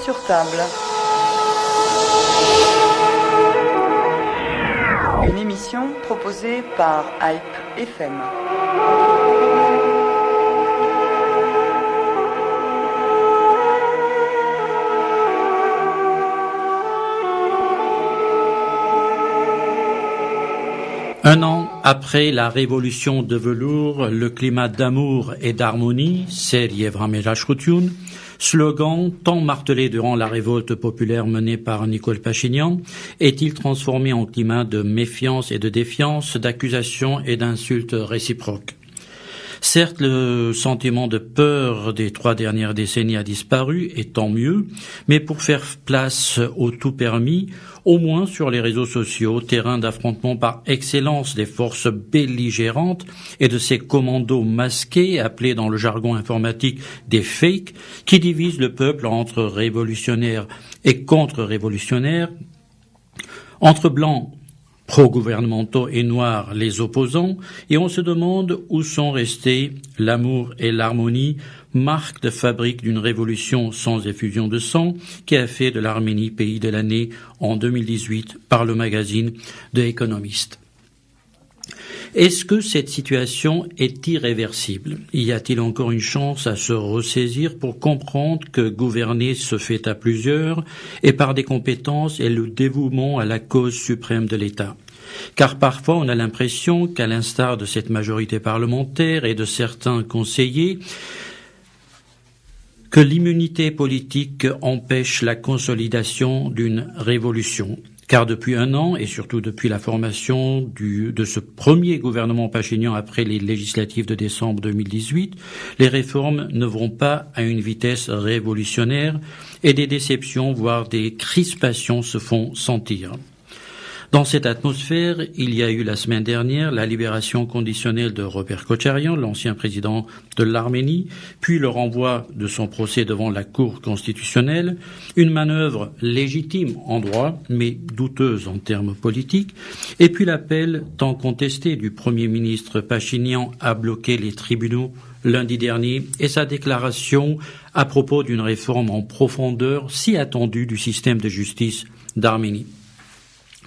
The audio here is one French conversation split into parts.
sur table. Une émission proposée par Hype FM. Un an après la révolution de velours, le climat d'amour et d'harmonie, Serie Vramelashrutyun, slogan tant martelé durant la révolte populaire menée par Nicole Pachinian, est-il transformé en climat de méfiance et de défiance, d'accusations et d'insultes réciproques? Certes, le sentiment de peur des 3 dernières décennies a disparu, et tant mieux, mais pour faire place au tout permis, au moins sur les réseaux sociaux, terrain d'affrontement par excellence des forces belligérantes et de ces commandos masqués, appelés dans le jargon informatique des fakes, qui divisent le peuple entre révolutionnaires et contre-révolutionnaires, entre blancs pro-gouvernementaux et noirs les opposants, et on se demande où sont restés l'amour et l'harmonie, marque de fabrique d'une révolution sans effusion de sang qui a fait de l'Arménie pays de l'année en 2018 par le magazine The Economist. Est-ce que cette situation est irréversible? Y a-t-il encore une chance à se ressaisir pour comprendre que gouverner se fait à plusieurs et par des compétences et le dévouement à la cause suprême de l'État? Car parfois on a l'impression qu'à l'instar de cette majorité parlementaire et de certains conseillers, que l'immunité politique empêche la consolidation d'une révolution. Car depuis un an, et surtout depuis la formation de ce premier gouvernement Pachinian après les législatives de décembre 2018, les réformes ne vont pas à une vitesse révolutionnaire et des déceptions, voire des crispations se font sentir. Dans cette atmosphère, il y a eu la semaine dernière la libération conditionnelle de Robert Kocharian, l'ancien président de l'Arménie, puis le renvoi de son procès devant la Cour constitutionnelle, une manœuvre légitime en droit, mais douteuse en termes politiques, et puis l'appel tant contesté du Premier ministre Pachinian à bloquer les tribunaux lundi dernier et sa déclaration à propos d'une réforme en profondeur si attendue du système de justice d'Arménie.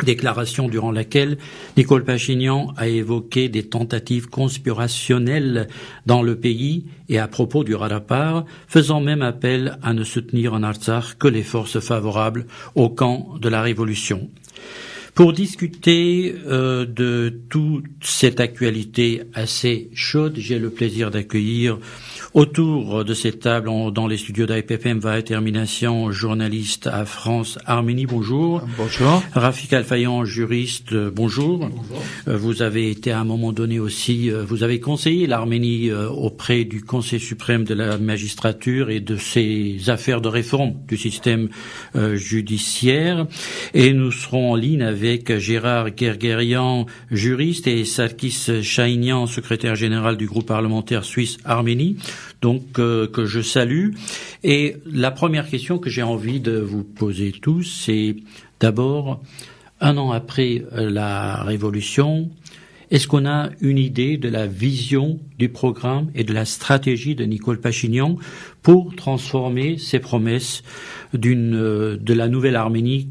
Déclaration durant laquelle Nicole Pachinian a évoqué des tentatives conspirationnelles dans le pays et à propos du Rarapar, faisant même appel à ne soutenir en Artsakh que les forces favorables au camp de la révolution. Pour discuter de toute cette actualité assez chaude, j'ai le plaisir d'accueillir autour de cette table dans les studios d'IPFM va Termination, journaliste à France Arménie, bonjour. Bonjour. Rafik Alfayan, juriste, bonjour. Bonjour. Vous avez été à un moment donné aussi, vous avez conseillé l'Arménie auprès du Conseil suprême de la magistrature et de ses affaires de réforme du système judiciaire. Et nous serons en ligne avec Gérard Gergerian, juriste, et Sarkis Shahinian, secrétaire général du groupe parlementaire suisse Arménie, donc que je salue. Et la première question que j'ai envie de vous poser tous, c'est d'abord, un an après la révolution, est-ce qu'on a une idée de la vision du programme et de la stratégie de Nicole Pachinian pour transformer ses promesses de la nouvelle Arménie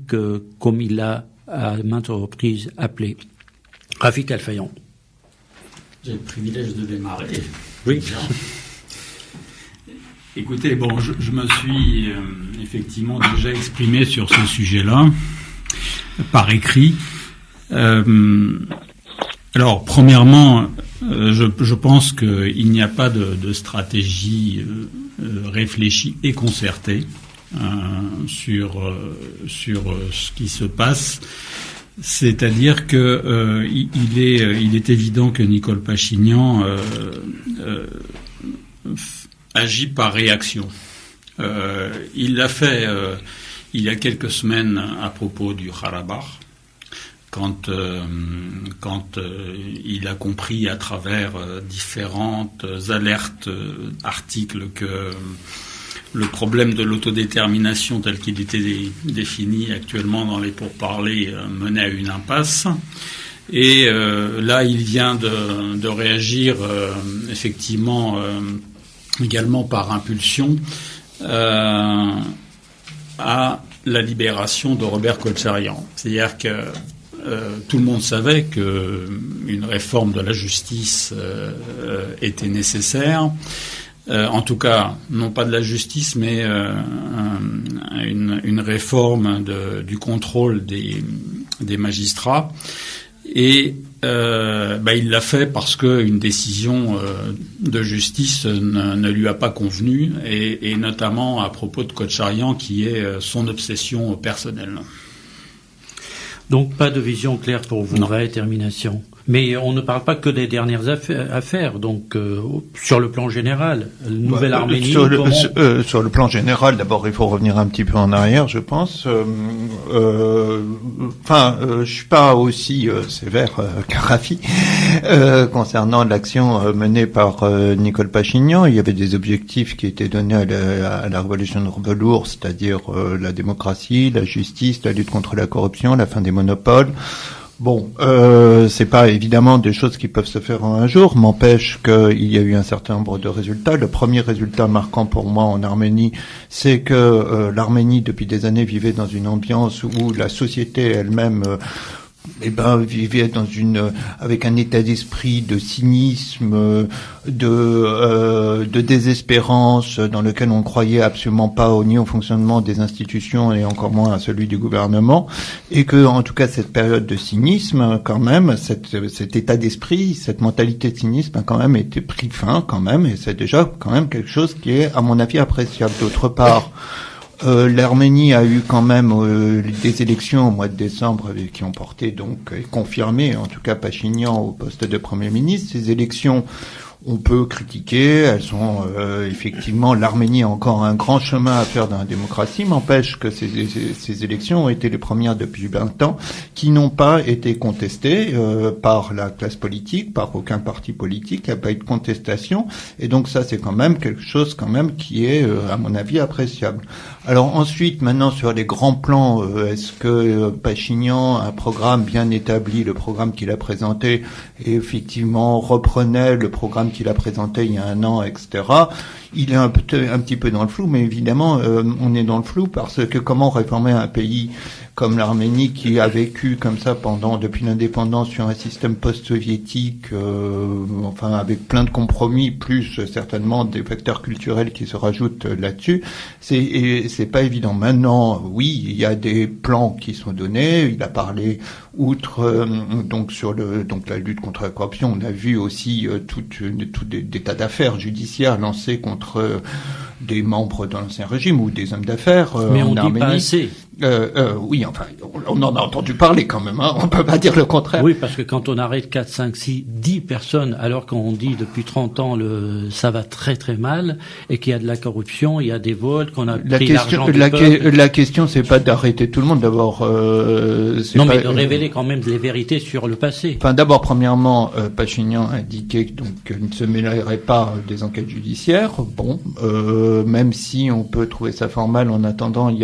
comme il l'a à maintes reprises appelée? Rafik Alfayan. J'ai le privilège de démarrer. Oui. Écoutez, bon, je me suis effectivement déjà exprimé sur ce sujet-là, par écrit. Alors, premièrement, je pense qu'il n'y a pas de stratégie réfléchie et concertée sur ce qui se passe. C'est-à-dire que il est évident que Nicole Pachinian agit par réaction. Il l'a fait il y a quelques semaines à propos du Karabakh, quand il a compris à travers différentes alertes, articles que le problème de l'autodétermination tel qu'il était défini actuellement dans les pourparlers menait à une impasse. Et là, il vient de réagir également par impulsion à la libération de Robert Kotcharian. C'est-à-dire que tout le monde savait qu'une réforme de la justice était nécessaire. En tout cas, non pas de la justice, mais une réforme du contrôle des magistrats. Et il l'a fait parce qu'une décision de justice ne lui a pas convenu, et notamment à propos de Kotcharian, qui est son obsession personnelle. Donc pas de vision claire pour vous, Non. rétermination. Mais on ne parle pas que des dernières affaires, donc sur le plan général, Nouvelle-Arménie... Sur le plan général, d'abord, il faut revenir un petit peu en arrière, je pense. Je suis pas aussi sévère qu'Arafi concernant l'action menée par Nicole Pachinian. Il y avait des objectifs qui étaient donnés à la révolution de velours, c'est-à-dire la démocratie, la justice, la lutte contre la corruption, la fin des monopoles. Bon, c'est pas évidemment des choses qui peuvent se faire en un jour, m'empêche qu'il y a eu un certain nombre de résultats. Le premier résultat marquant pour moi en Arménie, c'est que l'Arménie depuis des années vivait dans une ambiance où la société elle-même vivait avec un état d'esprit de cynisme, de désespérance, dans lequel on ne croyait absolument pas ni au fonctionnement des institutions et encore moins à celui du gouvernement, et que, en tout cas, cette période de cynisme, quand même, cet état d'esprit, cette mentalité de cynisme a quand même été pris fin, quand même, et c'est déjà quand même quelque chose qui est, à mon avis, appréciable. D'autre part, l'Arménie a eu quand même des élections au mois de décembre qui ont porté donc confirmé en tout cas Pachinian au poste de Premier ministre. Ces élections, on peut critiquer, elles sont effectivement, l'Arménie a encore un grand chemin à faire dans la démocratie, m'empêche que ces élections ont été les premières depuis 20 ans, qui n'ont pas été contestées par la classe politique, par aucun parti politique, il n'y a pas eu de contestation, et donc ça c'est quand même quelque chose quand même qui est à mon avis appréciable. Alors ensuite, maintenant sur les grands plans, est-ce que Pachinian a un programme bien établi, le programme qu'il a présenté, et effectivement reprenait le programme qu'il a présenté il y a un an, etc. Il est un petit peu dans le flou, mais évidemment, on est dans le flou parce que comment réformer un pays comme l'Arménie qui a vécu comme ça depuis l'indépendance sur un système post-soviétique, avec plein de compromis, plus certainement des facteurs culturels qui se rajoutent là-dessus. C'est pas évident. Maintenant, oui, il y a des plans qui sont donnés. Il a parlé outre donc la lutte contre la corruption. On a vu aussi tout des tas d'affaires judiciaires lancées contre des membres de l'ancien régime ou des hommes d'affaires Mais en on Arménie. dit pas assez. Oui, enfin, on en a entendu parler quand même, hein. On peut pas dire le contraire. Oui, parce que quand on arrête 4, 5, 6, 10 personnes, alors qu'on dit depuis 30 ans ça va très très mal, et qu'il y a de la corruption, il y a des vols, qu'on a pris l'argent du peuple. La question, c'est pas d'arrêter tout le monde, d'abord. Mais de révéler quand même les vérités sur le passé. Enfin, d'abord, premièrement, Pachinian a indiqué qu'il ne se mêlerait pas des enquêtes judiciaires. Bon, même si on peut trouver ça formel, en attendant,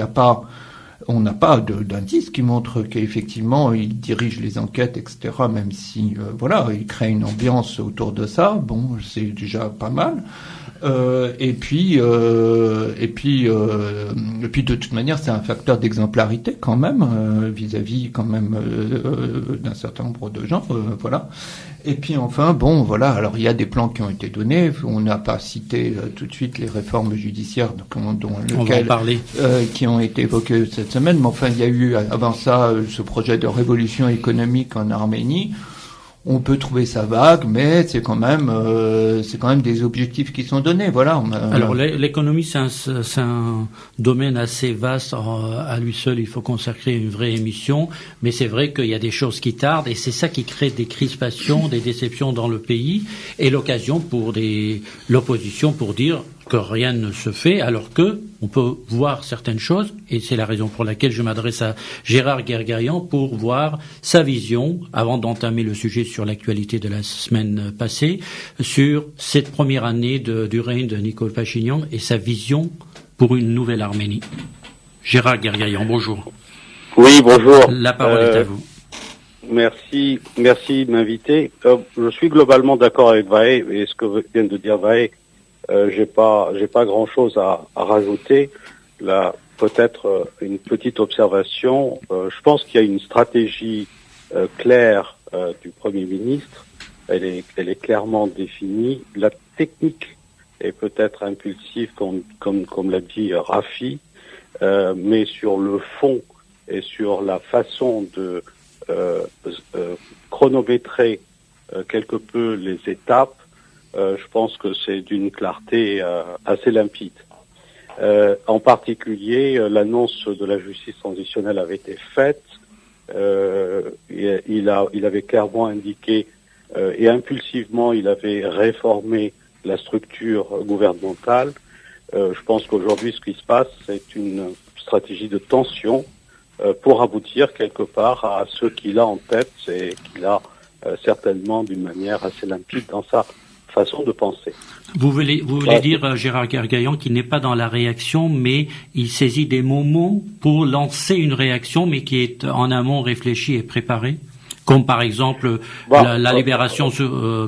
on n'a pas d'indice qui montre qu'effectivement il dirige les enquêtes, etc. Même si, il crée une ambiance autour de ça. Bon, c'est déjà pas mal. Et puis de toute manière, c'est un facteur d'exemplarité quand même vis-à-vis quand même d'un certain nombre de gens, voilà. Et puis enfin, alors il y a des plans qui ont été donnés. On n'a pas cité tout de suite les réformes judiciaires qui ont été évoquées cette semaine, mais enfin il y a eu avant ça ce projet de révolution économique en Arménie. On peut trouver ça vague, mais c'est quand même des objectifs qui sont donnés. Voilà. Alors l'économie, c'est un domaine assez vaste. À lui seul, il faut consacrer une vraie émission. Mais c'est vrai qu'il y a des choses qui tardent, et c'est ça qui crée des crispations, des déceptions dans le pays, et l'occasion pour l'opposition pour dire que rien ne se fait, alors que on peut voir certaines choses, et c'est la raison pour laquelle je m'adresse à Gérard Guerguerian pour voir sa vision, avant d'entamer le sujet sur l'actualité de la semaine passée, sur cette première année du règne de Nicole Pachinian et sa vision pour une nouvelle Arménie. Gérard Guerguerian, bonjour. Oui, bonjour. La parole est à vous. Merci de m'inviter. Je suis globalement d'accord avec Vahe, et ce que vient de dire Vahe, j'ai pas grand chose à rajouter. peut-être une petite observation. Je pense qu'il y a une stratégie claire du Premier ministre. Elle est clairement définie. La technique est peut-être impulsive, comme l'a dit Rafi, mais sur le fond et sur la façon de chronométrer quelque peu les étapes, je pense que c'est d'une clarté assez limpide. En particulier, l'annonce de la justice transitionnelle avait été faite. Il avait clairement indiqué et impulsivement, il avait réformé la structure gouvernementale. Je pense qu'aujourd'hui, ce qui se passe, c'est une stratégie de tension pour aboutir quelque part à ce qu'il a en tête et qu'il a certainement d'une manière assez limpide dans sa façon de penser. Vous voulez dire, Gérard Gargaillan, qu'il n'est pas dans la réaction, mais il saisit des moments pour lancer une réaction, mais qui est en amont réfléchie et préparée, comme par exemple la libération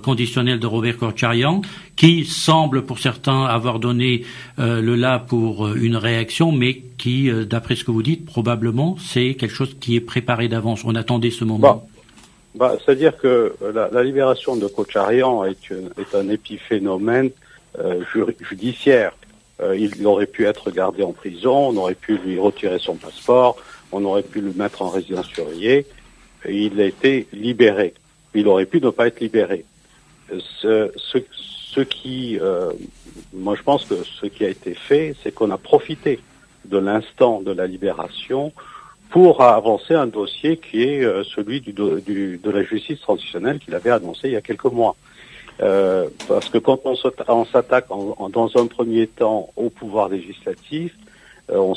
conditionnelle de Robert Kotcharian, qui semble pour certains avoir donné le là pour une réaction, mais qui, d'après ce que vous dites, probablement c'est quelque chose qui est préparé d'avance. On attendait ce moment. C'est-à-dire que la libération de Kotcharian est un épiphénomène judiciaire. Il aurait pu être gardé en prison, on aurait pu lui retirer son passeport, on aurait pu le mettre en résidence surveillée, et il a été libéré. Il aurait pu ne pas être libéré. Moi je pense que ce qui a été fait, c'est qu'on a profité de l'instant de la libération pour avancer un dossier qui est celui de la justice transitionnelle qu'il avait annoncé il y a quelques mois. Parce que quand on s'attaque dans un premier temps au pouvoir législatif, on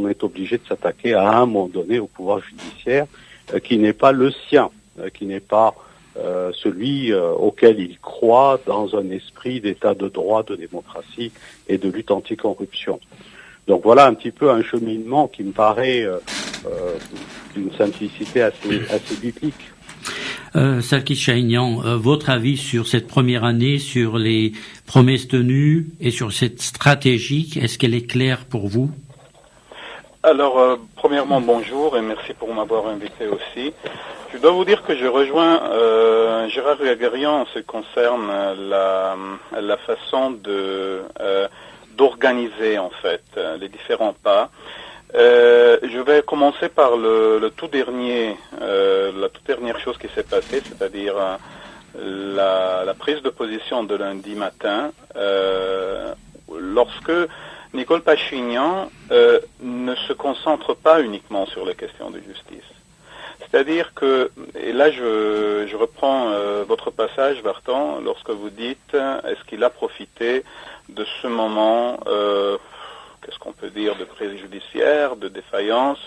est obligé de s'attaquer à un moment donné au pouvoir judiciaire qui n'est pas le sien, qui n'est pas celui auquel il croit dans un esprit d'état de droit, de démocratie et de lutte anticorruption. Donc voilà un petit peu un cheminement qui me paraît d'une simplicité assez biblique. Sarkis Shahinian, votre avis sur cette première année, sur les promesses tenues et sur cette stratégie, est-ce qu'elle est claire pour vous? Alors, premièrement, bonjour et merci pour m'avoir invité aussi. Je dois vous dire que je rejoins Gérard Gargaillan en ce qui concerne la façon d'organiser en fait les différents pas. Je vais commencer par la toute dernière chose qui s'est passée, c'est-à-dire la prise de position de lundi matin, lorsque Nicole Pachinian ne se concentre pas uniquement sur les questions de justice. C'est-à-dire que, et là je reprends votre passage, Vartan, lorsque vous dites est-ce qu'il a profité de ce moment, qu'est-ce qu'on peut dire, de crise judiciaire, de défaillance,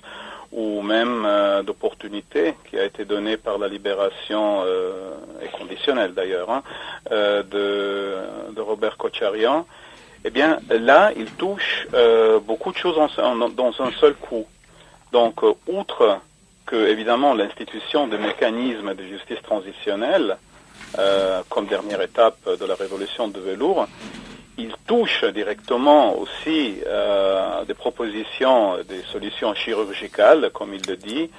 ou même d'opportunité qui a été donnée par la libération, et conditionnelle d'ailleurs, de Robert Kotcharian. Eh bien, là, il touche beaucoup de choses dans un seul coup. Donc, outre que, évidemment, l'institution de mécanismes de justice transitionnelle, comme dernière étape de la révolution de velours, il touche directement aussi des propositions, des solutions chirurgicales, comme il le dit,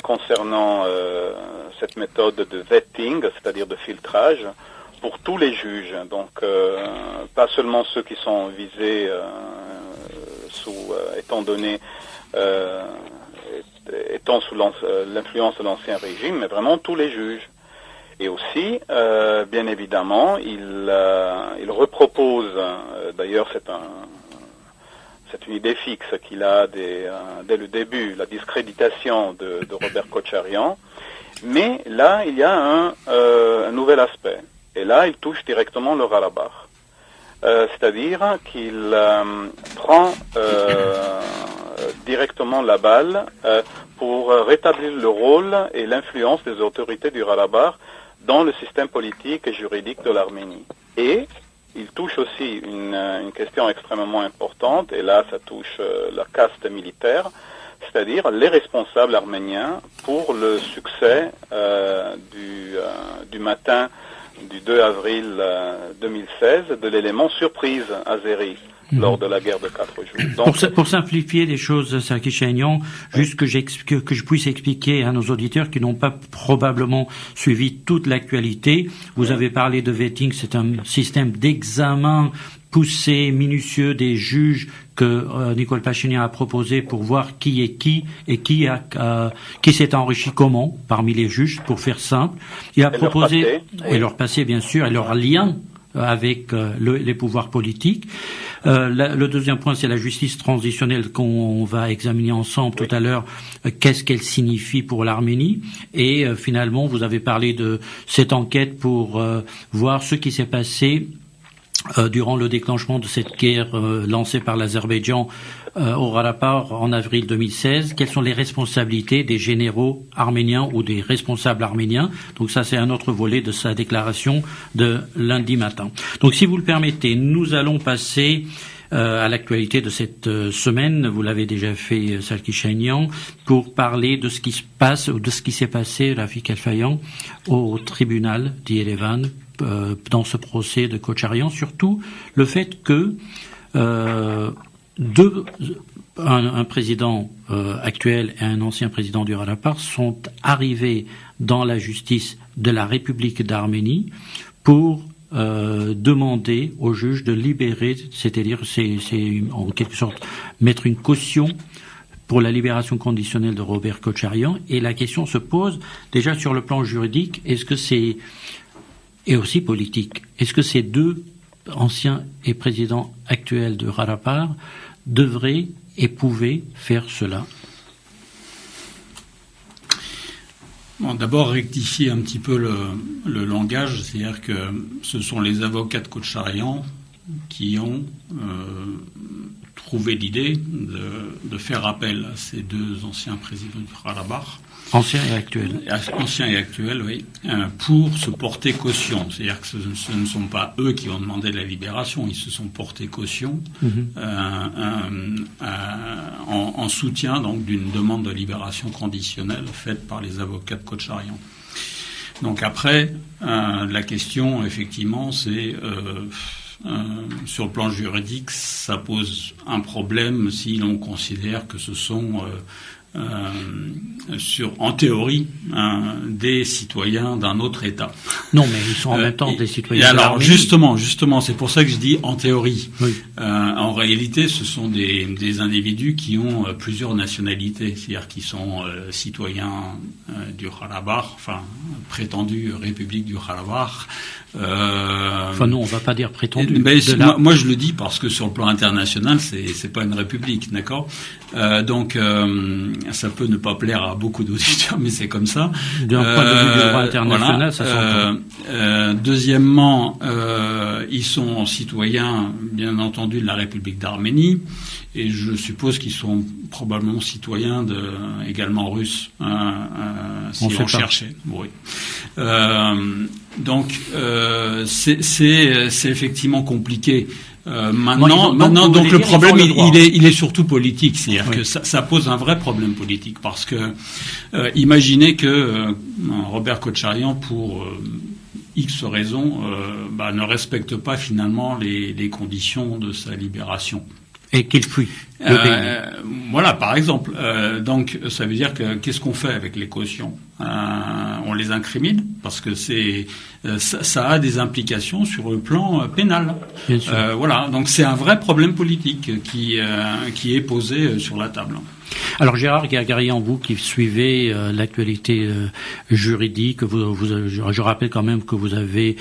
concernant cette méthode de vetting, c'est-à-dire de filtrage, pour tous les juges. Donc, pas seulement ceux qui sont visés étant sous l'influence de l'ancien régime, mais vraiment tous les juges. Et aussi, bien évidemment, il repropose, d'ailleurs c'est une idée fixe qu'il a dès le début, la discréditation de Robert Kotcharian, mais là, il y a un nouvel aspect. Et là, il touche directement le Karabakh. C'est-à-dire qu'il prend directement la balle pour rétablir le rôle et l'influence des autorités du Karabakh dans le système politique et juridique de l'Arménie. Et il touche aussi une question extrêmement importante, et là ça touche la caste militaire, c'est-à-dire les responsables arméniens pour le succès du matin du 2 avril 2016 de l'élément surprise azéri lors de la guerre de 4 jours. Donc, pour simplifier les choses, Serki Chaignan, juste que je puisse expliquer à nos auditeurs qui n'ont pas probablement suivi toute l'actualité, vous avez parlé de vetting, c'est un système d'examen poussé, minutieux des juges que Nicole Pachinian a proposé pour voir qui est qui et qui s'est enrichi comment parmi les juges, pour faire simple. Il a proposé leur passé bien sûr et leur lien avec les pouvoirs politiques. Le deuxième point, c'est la justice transitionnelle qu'on va examiner ensemble tout à l'heure. Qu'est-ce qu'elle signifie pour l'Arménie? Et finalement, vous avez parlé de cette enquête pour voir ce qui s'est passé durant le déclenchement de cette guerre lancée par l'Azerbaïdjan au Karabakh en avril 2016. Quelles sont les responsabilités des généraux arméniens ou des responsables arméniens? Donc ça, c'est un autre volet de sa déclaration de lundi matin. Donc si vous le permettez, nous allons passer à l'actualité de cette semaine. Vous l'avez déjà fait, Serki Chaignan, pour parler de ce qui se passe ou de ce qui s'est passé, Rafik El-Fayan, au tribunal d'Yerevan dans ce procès de Kocharian, surtout le fait que un président actuel et un ancien président du Karabakh sont arrivés dans la justice de la République d'Arménie pour demander aux juges de libérer, c'est-à-dire c'est en quelque sorte mettre une caution pour la libération conditionnelle de Robert Kocharian. Et la question se pose déjà sur le plan juridique, et aussi politique. Est-ce que ces deux anciens et présidents actuels de Karabakh devraient et pouvaient faire cela? Bon, d'abord rectifier un petit peu le langage, c'est-à-dire que ce sont les avocats de Kocharian qui ont trouvé l'idée de faire appel à ces deux anciens présidents du Karabakh. Anciens et actuels. Anciens et actuels, oui, pour se porter caution. C'est-à-dire que ce ne sont pas eux qui ont demandé la libération, ils se sont portés caution en soutien donc d'une demande de libération conditionnelle faite par les avocats de Kocharian. Donc après, la question, effectivement, c'est sur le plan juridique, ça pose un problème si l'on considère que ce sont en théorie, des citoyens d'un autre État. Non, mais ils sont en même temps des citoyens. Et alors, justement, c'est pour ça que je dis en théorie. Oui. En réalité, ce sont des individus qui ont plusieurs nationalités, c'est-à-dire qui sont citoyens du Karabakh, enfin prétendue République du Karabakh. Enfin non, on va pas dire prétendu. Moi, je le dis parce que sur le plan international, c'est pas une république, d'accord. Donc ça peut ne pas plaire à beaucoup d'auditeurs, mais c'est comme ça. D'un point de vue du droit international, ça s'entend. Deuxièmement, ils sont citoyens, bien entendu, de la République d'Arménie, et je suppose qu'ils sont probablement citoyens également russes, si on cherchait. Oui. Donc c'est effectivement compliqué. Maintenant, donc le problème, il est surtout politique, c'est-à-dire que ça pose un vrai problème politique, parce que imaginez que Robert Kocharian, pour X raisons, ne respecte pas finalement les conditions de sa libération. Et qu'il fuit le pays. Voilà, par exemple. Donc, ça veut dire que qu'est-ce qu'on fait avec les cautions? On les incrimine parce que ça a des implications sur le plan pénal. Bien sûr. Voilà, donc c'est un vrai problème politique qui est posé sur la table. Alors Gérard Gargarian, vous qui suivez l'actualité juridique, je rappelle quand même que vous avez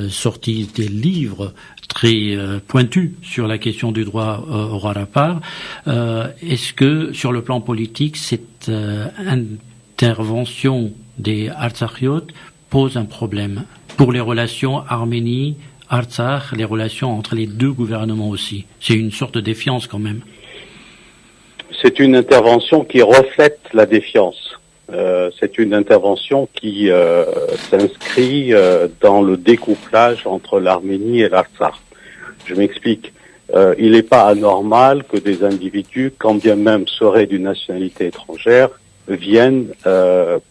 sorti des livres très pointus sur la question du droit au Karabakh. Est-ce que sur le plan politique, cette intervention des Artsakhiot pose un problème pour les relations Arménie-Artsakh, les relations entre les deux gouvernements aussi? C'est une sorte de défiance quand même. C'est une intervention qui reflète la défiance. C'est une intervention qui s'inscrit dans le découplage entre l'Arménie et l'Artsakh. Je m'explique. Il n'est pas anormal que des individus, quand bien même seraient d'une nationalité étrangère, viennent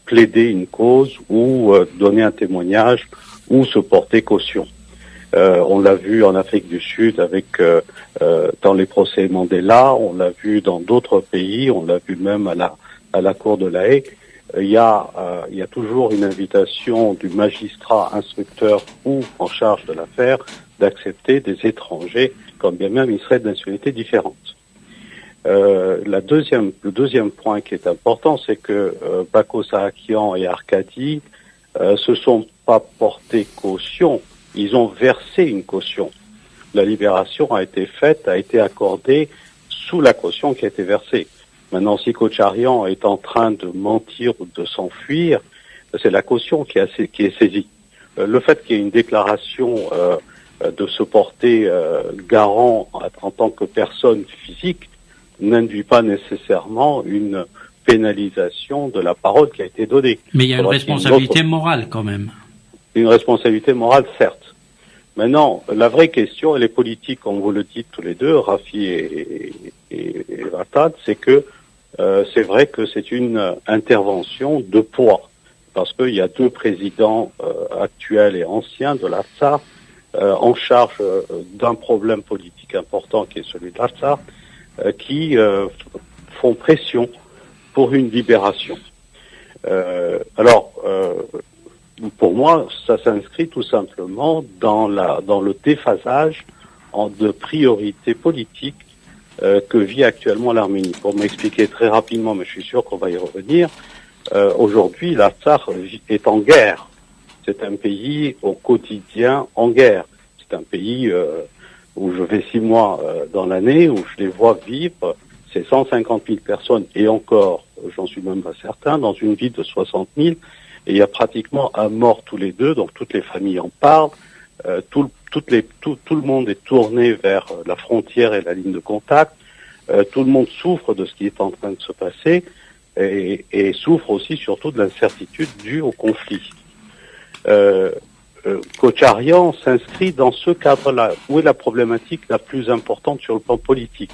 plaider une cause ou donner un témoignage ou se porter caution. On l'a vu en Afrique du Sud avec dans les procès Mandela, on l'a vu dans d'autres pays, on l'a vu même à la Cour de La Haye. Il y a toujours une invitation du magistrat instructeur ou en charge de l'affaire d'accepter des étrangers, quand bien même ils seraient de nationalités différentes. Le deuxième point qui est important, c'est que Bako Sahakian et Arkady se sont pas portés caution, ils ont versé une caution. La libération a été faite, a été accordée sous la caution qui a été versée. Maintenant, si Kocharian est en train de mentir ou de s'enfuir, c'est la caution qui est saisie. Le fait qu'il y ait une déclaration de se porter garant en tant que personne physique n'induit pas nécessairement une pénalisation de la parole qui a été donnée. Mais il y a une responsabilité morale quand même. Une responsabilité morale, certes. Maintenant, la vraie question, elle est politique, comme vous le dites tous les deux, Rafi et Vatad, c'est que c'est vrai que c'est une intervention de poids, parce qu'il y a deux présidents actuels et anciens de l'Artsakh en charge d'un problème politique important qui est celui de l'Artsakh, qui font pression pour une libération. Pour moi, ça s'inscrit tout simplement dans le déphasage de priorités politiques que vit actuellement l'Arménie. Pour m'expliquer très rapidement, mais je suis sûr qu'on va y revenir, aujourd'hui, l'Artsakh est en guerre. C'est un pays au quotidien en guerre. C'est un pays où je vais 6 mois dans l'année, où je les vois vivre. C'est 150 000 personnes, et encore, j'en suis même pas certain, dans une ville de 60 000, et il y a pratiquement un mort tous les 2, donc toutes les familles en parlent. Tout le monde est tourné vers la frontière et la ligne de contact. Tout le monde souffre de ce qui est en train de se passer et souffre aussi surtout de l'incertitude due au conflit. Kocharian s'inscrit dans ce cadre-là. Où est la problématique la plus importante sur le plan politique?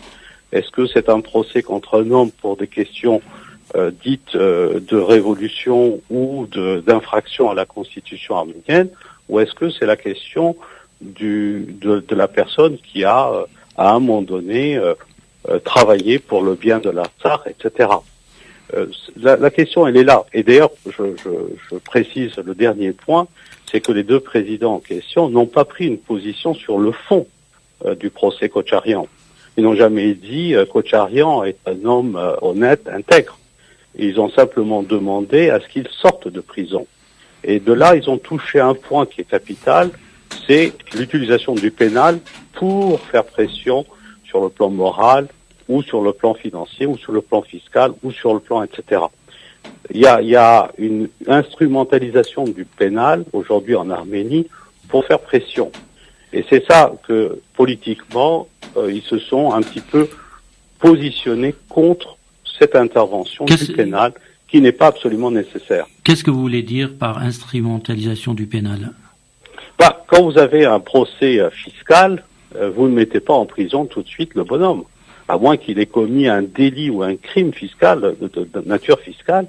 Est-ce que c'est un procès contre un homme pour des questions dites de révolution ou d'infraction à la constitution arménienne, ou est-ce que c'est la question de la personne qui a, à un moment donné, travaillé pour le bien de l'Artsakh, etc. La question, elle est là. Et d'ailleurs, je précise le dernier point, c'est que les deux présidents en question n'ont pas pris une position sur le fond du procès Kocharian. Ils n'ont jamais dit Kocharian est un homme honnête, intègre. Ils ont simplement demandé à ce qu'il sorte de prison. Et de là, ils ont touché un point qui est capital, c'est l'utilisation du pénal pour faire pression sur le plan moral, ou sur le plan financier, ou sur le plan fiscal, ou sur le plan, etc. Il y a une instrumentalisation du pénal aujourd'hui en Arménie pour faire pression. Et c'est ça que, politiquement, ils se sont un petit peu positionnés contre cette intervention du pénal qui n'est pas absolument nécessaire. Qu'est-ce que vous voulez dire par instrumentalisation du pénal? Quand vous avez un procès fiscal, vous ne mettez pas en prison tout de suite le bonhomme. À moins qu'il ait commis un délit ou un crime fiscal, de nature fiscale,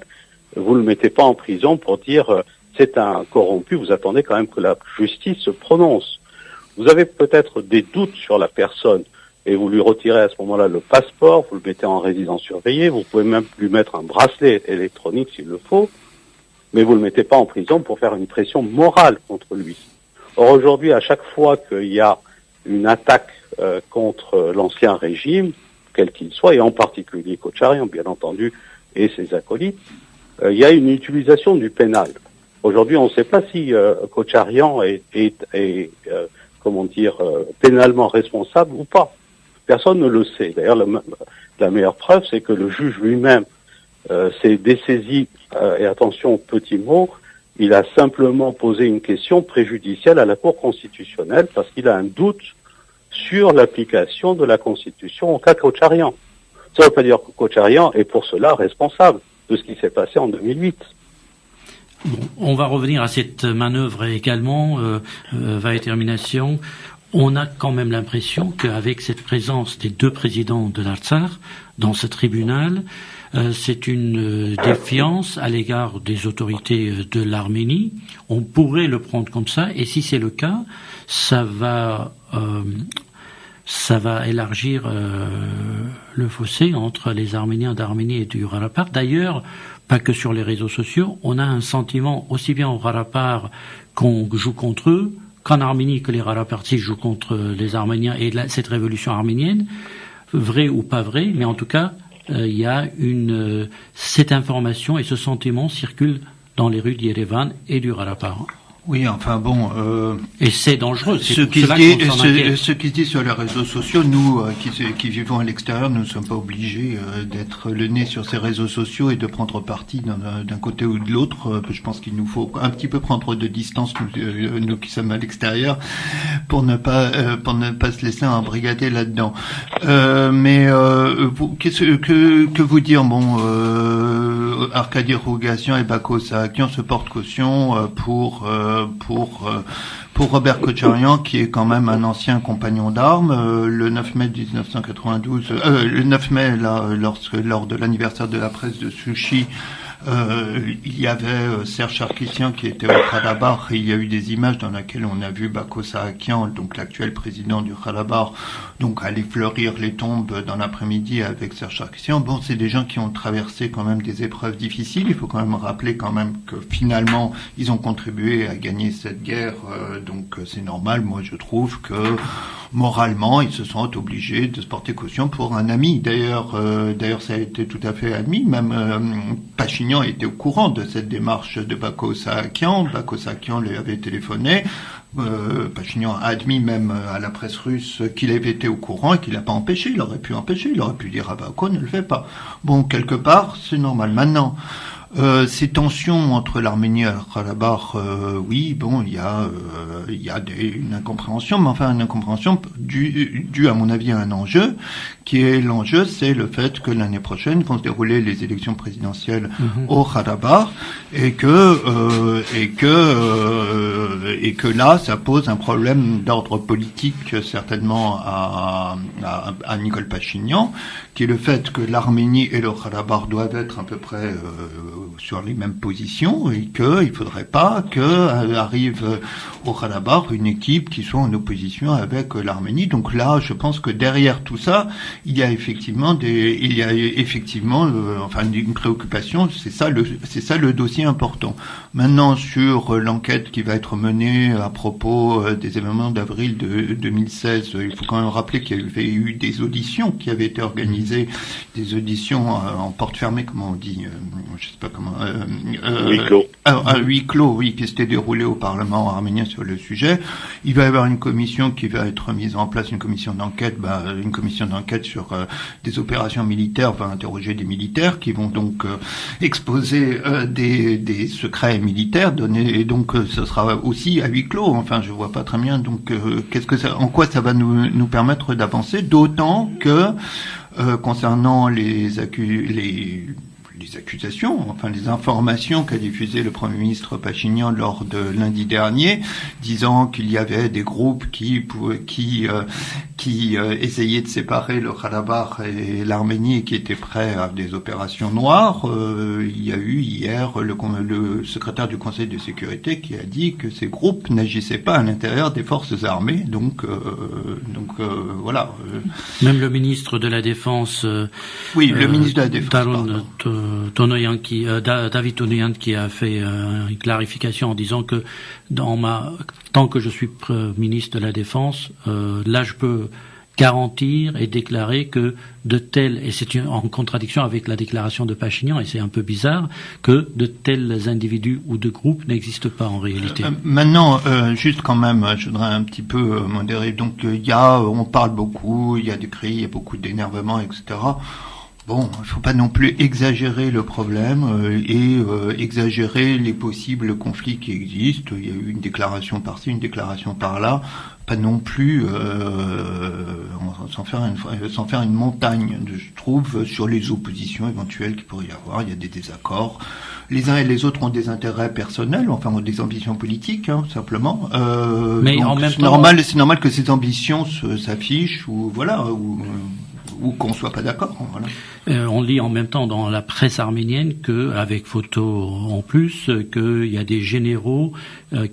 vous ne le mettez pas en prison pour dire c'est un corrompu, vous attendez quand même que la justice se prononce. Vous avez peut-être des doutes sur la personne et vous lui retirez à ce moment-là le passeport, vous le mettez en résidence surveillée, vous pouvez même lui mettre un bracelet électronique s'il le faut, mais vous ne le mettez pas en prison pour faire une pression morale contre lui. Or aujourd'hui, à chaque fois qu'il y a une attaque contre l'ancien régime, quel qu'il soit, et en particulier Kocharian, bien entendu, et ses acolytes, il y a une utilisation du pénal. Aujourd'hui, on ne sait pas si Kocharian est pénalement responsable ou pas. Personne ne le sait. D'ailleurs, la meilleure preuve, c'est que le juge lui-même s'est dessaisi, et attention aux petits mots, il a simplement posé une question préjudicielle à la Cour constitutionnelle parce qu'il a un doute sur l'application de la Constitution au cas Kocharian. Ça ne veut pas dire que Kocharian est pour cela responsable de ce qui s'est passé en 2008. Bon, on va revenir à cette manœuvre également, va à termination. on a quand même l'impression qu'avec cette présence des deux présidents de l'Artsakh dans ce tribunal, c'est une défiance à l'égard des autorités de l'Arménie. On pourrait le prendre comme ça, et si c'est le cas, ça va élargir le fossé entre les Arméniens d'Arménie et du Karabakh. D'ailleurs, pas que sur les réseaux sociaux, on a un sentiment aussi bien au Karabakh qu'on joue contre eux, qu'en Arménie que les Karabakh jouent contre les Arméniens et cette révolution arménienne, vrai ou pas vrai, mais en tout cas, il y a cette information et ce sentiment circulent dans les rues d'Yerevan et du Karabakh. Oui, enfin bon. Et c'est dangereux. Ce qui se dit sur les réseaux sociaux, nous qui vivons à l'extérieur, nous ne sommes pas obligés d'être le nez sur ces réseaux sociaux et de prendre parti d'un côté ou de l'autre. Je pense qu'il nous faut un petit peu prendre de distance, nous qui sommes à l'extérieur, pour ne pas se laisser embrigader là-dedans. Que vous dire, bon, Arkady Rougassian et Bako Sahakian se portent caution pour Robert Kocharian, qui est quand même un ancien compagnon d'armes. Le 9 mai 1992, le 9 mai, là, lors de l'anniversaire de la presse de Souchi, il y avait Serge Sarkissian qui était au Karabakh, et il y a eu des images dans lesquelles on a vu Bako Sahakian, donc l'actuel président du Karabakh, donc aller fleurir les tombes dans l'après-midi avec Serge Sarkissian. Bon, c'est des gens qui ont traversé quand même des épreuves difficiles. Il faut quand même rappeler quand même que finalement ils ont contribué à gagner cette guerre, donc c'est normal. Moi, je trouve que moralement, ils se sentent obligés de se porter caution pour un ami. D'ailleurs, ça a été tout à fait admis. Même Pachinian était au courant de cette démarche de Bako Sahakian. Bako Sahakian lui avait téléphoné. Pachinian a admis même à la presse russe qu'il avait été au courant et qu'il n'a pas empêché. Il aurait pu empêcher. Il aurait pu dire à Bako, ne le fais pas. Bon, quelque part, c'est normal. Maintenant, ces tensions entre l'Arménie et le Karabakh, oui, bon, il y a une incompréhension, mais enfin une incompréhension due à mon avis à un enjeu, qui est l'enjeu, c'est le fait que l'année prochaine vont se dérouler les élections présidentielles au Karabakh, et que là, ça pose un problème d'ordre politique certainement à Nicole Pachinian, qui est le fait que l'Arménie et le Karabakh doivent être à peu près sur les mêmes positions, et qu'il faudrait pas que arrive au Karabakh une équipe qui soit en opposition avec l'Arménie. Donc là, je pense que derrière tout ça, il y a effectivement une préoccupation. C'est ça le dossier important. Maintenant, sur l'enquête qui va être menée à propos des événements d'avril de 2016, il faut quand même rappeler qu'il y avait eu des auditions qui avaient été organisées, des auditions en porte fermée, comment on dit, je sais pas comment. Huis clos. Un huis clos, oui, qui s'était déroulé au Parlement arménien sur le sujet. Il va y avoir une commission qui va être mise en place, une commission d'enquête sur des opérations militaires, va interroger des militaires qui vont donc exposer des secrets militaires donnés, et donc ce sera aussi à huis clos. Enfin, je vois pas très bien. Donc, en quoi ça va nous permettre d'avancer, d'autant que concernant les accusations, enfin les informations qu'a diffusées le Premier ministre Pachinian lors de lundi dernier, disant qu'il y avait des groupes qui essayaient de séparer le Karabakh et l'Arménie et qui étaient prêts à des opérations noires. Il y a eu hier le secrétaire du Conseil de sécurité qui a dit que ces groupes n'agissaient pas à l'intérieur des forces armées. Donc voilà. Même le ministre de la Défense. Oui, le ministre de la Défense. David Tonoyan qui a fait une clarification en disant que tant que je suis ministre de la Défense, là je peux garantir et déclarer que et c'est en contradiction avec la déclaration de Pachinian, et c'est un peu bizarre, que de tels individus ou de groupes n'existent pas en réalité. Maintenant, juste quand même, je voudrais un petit peu modérer. Donc on parle beaucoup, il y a des cris, il y a beaucoup d'énervement, etc. Bon, il faut pas non plus exagérer le problème et exagérer les possibles conflits qui existent. Il y a eu une déclaration par-ci, une déclaration par-là. Pas non plus sans faire une montagne, je trouve, sur les oppositions éventuelles qu'il pourrait y avoir. Il y a des désaccords. Les uns et les autres ont des intérêts personnels, enfin ont des ambitions politiques, simplement. Mais donc, en même c'est temps, c'est normal que ces ambitions s'affichent ou voilà ou qu'on soit pas d'accord. Voilà. On lit en même temps dans la presse arménienne que, avec photo en plus, qu'il y a des généraux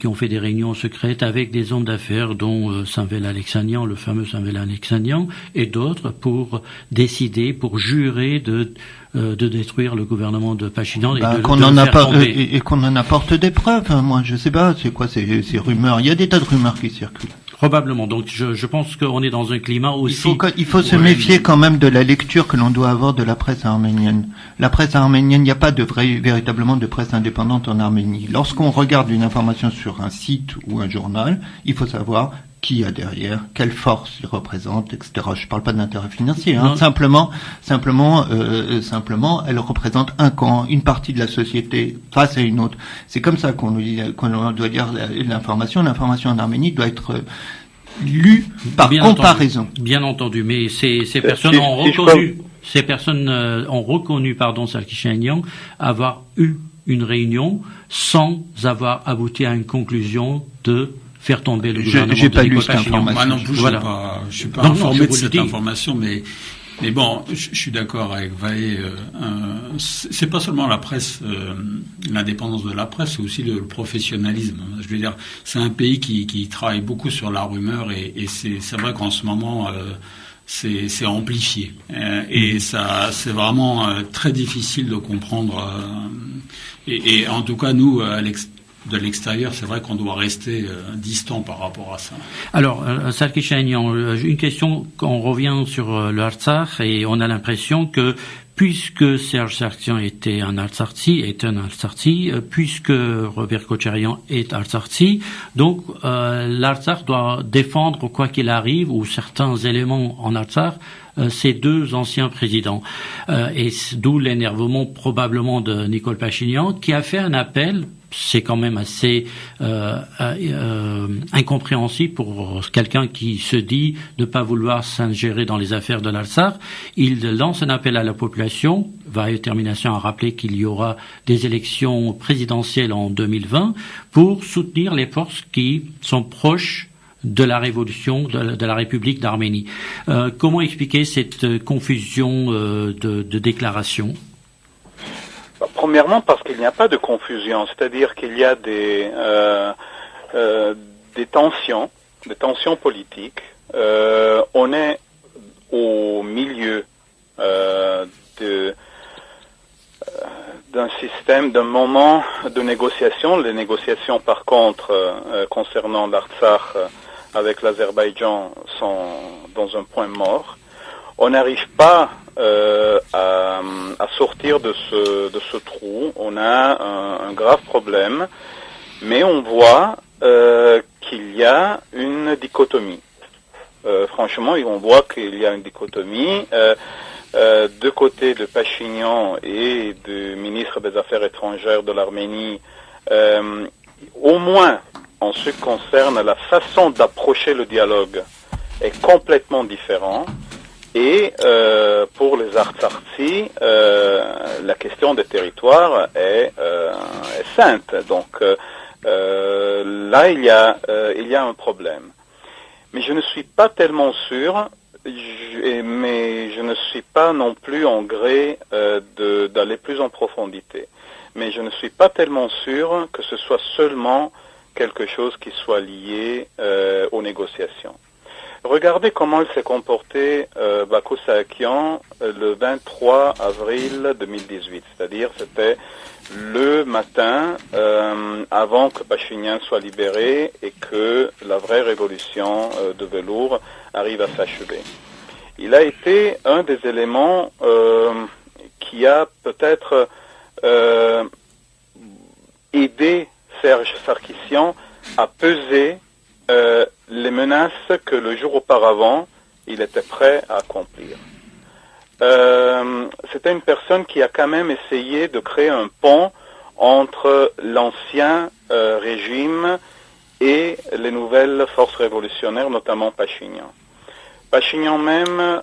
qui ont fait des réunions secrètes avec des hommes d'affaires, dont Samvel Alexanian, le fameux Samvel Alexanian, et d'autres, pour décider, pour jurer de détruire le gouvernement de Pachinian et de qu'on le en faire tomber. et qu'on en apporte des preuves. Moi, je sais pas, c'est quoi ces rumeurs. Il y a des tas de rumeurs qui circulent. Probablement. Donc, je pense qu'on est dans un climat aussi. Il faut se méfier quand même de la lecture que l'on doit avoir de la presse arménienne. La presse arménienne, il n'y a pas véritablement de presse indépendante en Arménie. Lorsqu'on regarde une information sur un site ou un journal, il faut savoir qui il y a derrière, quelle force il représente, etc. Je parle pas d'intérêt financier, hein. Simplement, elle représente un camp, une partie de la société face à une autre. C'est comme ça qu'on doit dire l'information. L'information en Arménie doit être lue par comparaison. Bien entendu, mais ces personnes ont reconnu, Sarkisian avoir eu une réunion sans avoir abouti à une conclusion de faire tomber le gouvernement. J'ai pas lu cette Pachinian. information. Moi non plus, Voilà. je suis pas informé de cette information, mais bon, je suis d'accord avec Vaé. C'est pas seulement la presse, l'indépendance de la presse, c'est aussi le professionnalisme. Je veux dire, c'est un pays qui travaille beaucoup sur la rumeur et c'est vrai qu'en ce moment, c'est amplifié. Et ça, c'est vraiment très difficile de comprendre. Et en tout cas, nous, de l'extérieur, c'est vrai qu'on doit rester distant par rapport à ça. Alors, Sarkisian, une question, on revient sur le Artsakh et on a l'impression que puisque Serge Sarkisian était un Artsakhi, puisque Robert Kocharian est Artsakhi, donc l'Artsakh doit défendre quoi qu'il arrive ou certains éléments en Artsakh ces deux anciens présidents. Et d'où l'énervement probablement de Nicole Pachinian qui a fait un appel. C'est quand même assez incompréhensible pour quelqu'un qui se dit ne pas vouloir s'ingérer dans les affaires de l'Artsakh. Il lance un appel à la population. Vaé Termination a rappelé qu'il y aura des élections présidentielles en 2020 pour soutenir les forces qui sont proches de la révolution de la République d'Arménie. Comment expliquer cette confusion de déclarations? Premièrement, parce qu'il n'y a pas de confusion, c'est-à-dire qu'il y a des tensions politiques. On est au milieu d'un système, d'un moment de négociation. Les négociations, par contre, concernant l'Artsakh avec l'Azerbaïdjan sont dans un point mort. On n'arrive pas à sortir de ce trou. On a un grave problème, mais on voit qu'il y a une dichotomie. Franchement, on voit qu'il y a une dichotomie. De côté de Pachinian et du ministre des Affaires étrangères de l'Arménie, au moins en ce qui concerne la façon d'approcher le dialogue, est complètement différent. Et pour les Artsakhi, la question des territoires est sainte. Donc là, il y a un problème. Mais je ne suis pas tellement sûr, mais je ne suis pas non plus en gré d'aller plus en profondité. Mais je ne suis pas tellement sûr que ce soit seulement quelque chose qui soit lié aux négociations. Regardez comment il s'est comporté Baku Sarkisian le 23 avril 2018, c'est-à-dire c'était le matin avant que Pachinian soit libéré et que la vraie révolution de velours arrive à s'achever. Il a été un des éléments qui a peut-être aidé Serge Sarkisian à peser les menaces que le jour auparavant, il était prêt à accomplir. c'était une personne qui a quand même essayé de créer un pont entre l'ancien régime et les nouvelles forces révolutionnaires, notamment Pachinian. Pachinian même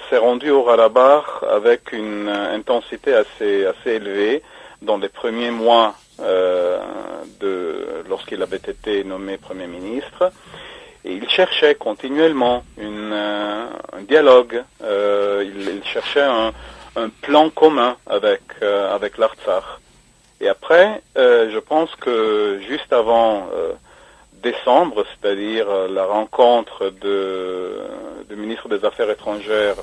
s'est rendu au Karabakh avec une intensité assez élevée dans les premiers mois lorsqu'il avait été nommé Premier ministre. Et il cherchait continuellement un dialogue. Il cherchait un plan commun avec l'Artsakh. Et après, je pense que juste avant décembre, c'est-à-dire la rencontre du ministre des Affaires étrangères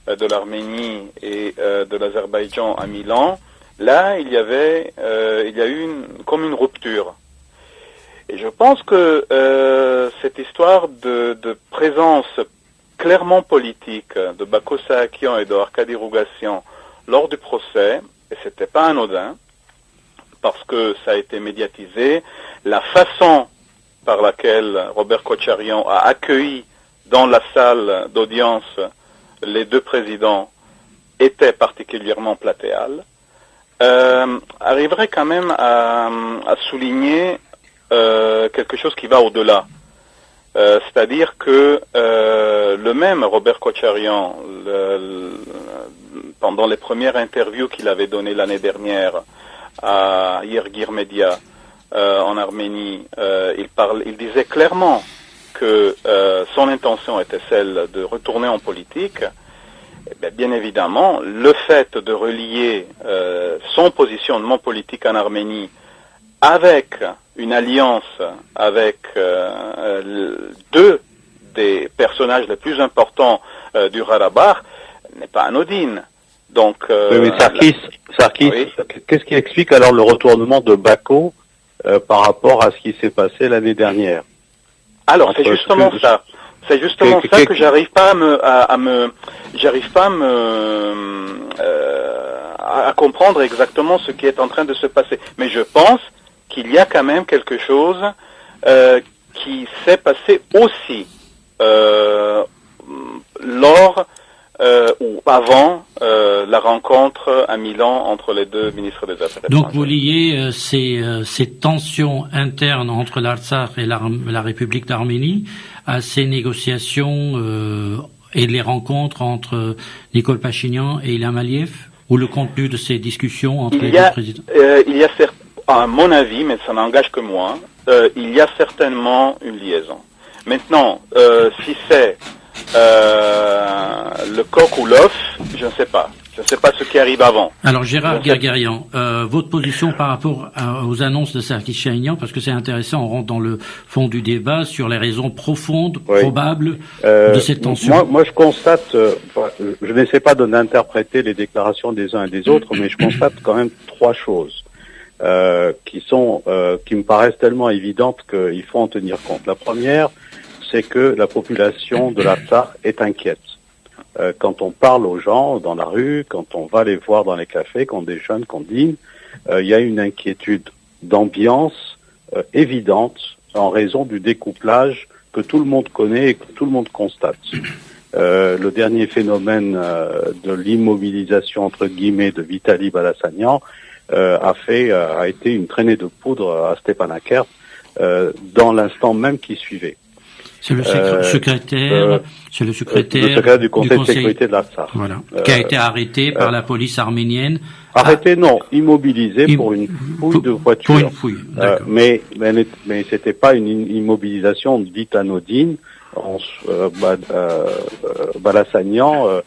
de l'Arménie et de l'Azerbaïdjan à Milan, là, il y a eu comme une rupture. Et je pense que cette histoire de présence clairement politique de Bako Sahakian et de Arkady Rougassian lors du procès, et c'était pas anodin, parce que ça a été médiatisé, la façon par laquelle Robert Kocharian a accueilli dans la salle d'audience les deux présidents était particulièrement platéale, arriverait quand même à souligner quelque chose qui va au-delà. C'est-à-dire que le même Robert Kocharian, pendant les premières interviews qu'il avait données l'année dernière à Yergir Media en Arménie, il disait clairement que son intention était celle de retourner en politique. Bien évidemment, le fait de relier son positionnement politique en Arménie avec une alliance avec deux des personnages les plus importants du Karabakh n'est pas anodine. Donc, oui, mais Sarkis, oui. Qu'est-ce qui explique alors le retournement de Bako par rapport à ce qui s'est passé l'année dernière? Alors, c'est justement ça. C'est justement ça que j'arrive pas à comprendre exactement ce qui est en train de se passer. Mais je pense qu'il y a quand même quelque chose qui s'est passé aussi lors ou avant la rencontre à Milan entre les deux ministres des Affaires étrangères. Donc vous liez ces tensions internes entre l'Artsakh et la République d'Arménie à ces négociations et les rencontres entre Nicole Pachinian et Ilham Aliyev, ou le contenu de ces discussions entre les deux présidents? Il y a à mon avis, mais ça n'engage que moi, il y a certainement une liaison. Maintenant, si c'est le coq ou l'œuf, je ne sais pas. Je ne sais pas ce qui arrive avant. Alors Gérard Guerguerian, votre position par rapport aux annonces de Sarkis-Chahinian, parce que c'est intéressant, on rentre dans le fond du débat sur les raisons profondes, probables de cette tension. Moi je constate, je n'essaie pas d'interpréter les déclarations des uns et des autres, mais je constate quand même trois choses qui me paraissent tellement évidentes qu'il faut en tenir compte. La première, c'est que la population de l'Artsakh est inquiète. Quand on parle aux gens dans la rue, quand on va les voir dans les cafés, qu'on déjeune, qu'on dîne, il y a une inquiétude d'ambiance évidente en raison du découplage que tout le monde connaît et que tout le monde constate. Le dernier phénomène de l'immobilisation entre guillemets de Vitaly Balassanian a été une traînée de poudre à Stepanakert dans l'instant même qui suivait. C'est le secrétaire du Conseil de sécurité de l'Artsakh. Voilà. Qui a été arrêté par la police arménienne. Arrêté, non, immobilisé pour une fouille de voiture. Pour une fouille, d'accord. Mais c'était pas une immobilisation dite anodine. Balassanian,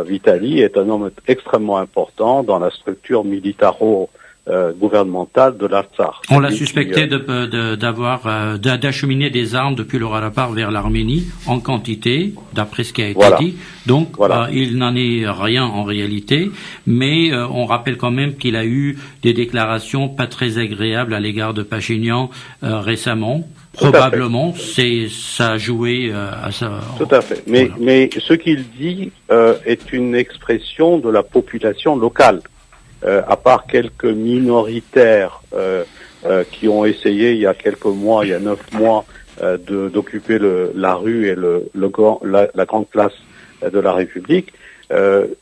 Vitaly, est un homme extrêmement important dans la structure militaro-gouvernementale de l'Artsakh. On l'a suspecté d'acheminer des armes depuis le Karabakh vers l'Arménie en quantité, d'après ce qui a été dit. Donc, il n'en est rien en réalité, mais on rappelle quand même qu'il a eu des déclarations pas très agréables à l'égard de Pachinian récemment. Probablement, ça a joué à ça. Tout à fait. Mais ce qu'il dit est une expression de la population locale. À part quelques minoritaires qui ont essayé il y a 9 mois, d'occuper la rue et la grande place de la République,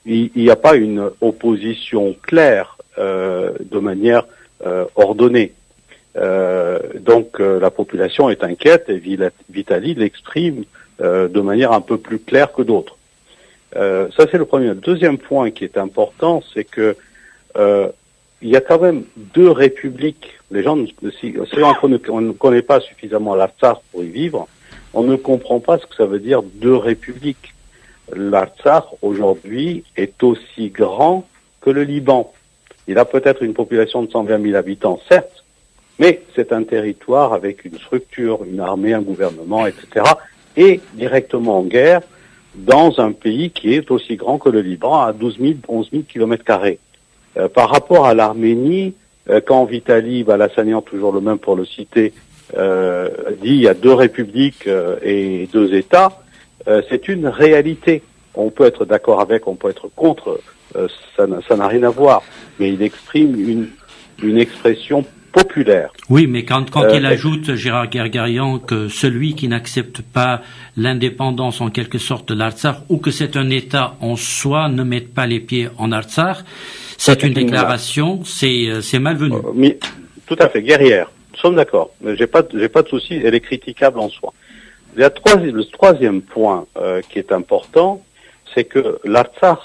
il n'y a pas une opposition claire de manière ordonnée. Donc la population est inquiète et Vitali l'exprime de manière un peu plus claire que d'autres. Ça c'est le premier. Le deuxième point qui est important, c'est que il y a quand même deux républiques. Les gens, si on ne connaît pas suffisamment l'Artsakh pour y vivre, on ne comprend pas ce que ça veut dire deux républiques. L'Artsakh aujourd'hui est aussi grand que le Liban. Il a peut-être une population de 120 000 habitants, certes, mais c'est un territoire avec une structure, une armée, un gouvernement, etc., et directement en guerre dans un pays qui est aussi grand que le Liban, à 11 000 km². Par rapport à l'Arménie, quand Vitali Balassanian, toujours le même pour le citer, dit il y a deux républiques et deux États, c'est une réalité. On peut être d'accord avec, on peut être contre, ça n'a rien à voir, mais il exprime une expression populaire. Oui, mais quand il ajoute, Gérard Gargarian, que celui qui n'accepte pas l'indépendance en quelque sorte de l'Artsakh, ou que c'est un État en soi, ne mette pas les pieds en Artsakh, c'est une déclaration, c'est malvenu. Tout à fait, guerrière. Nous sommes d'accord. J'ai pas de souci, elle est critiquable en soi. Le troisième point qui est important, c'est que l'Artsakh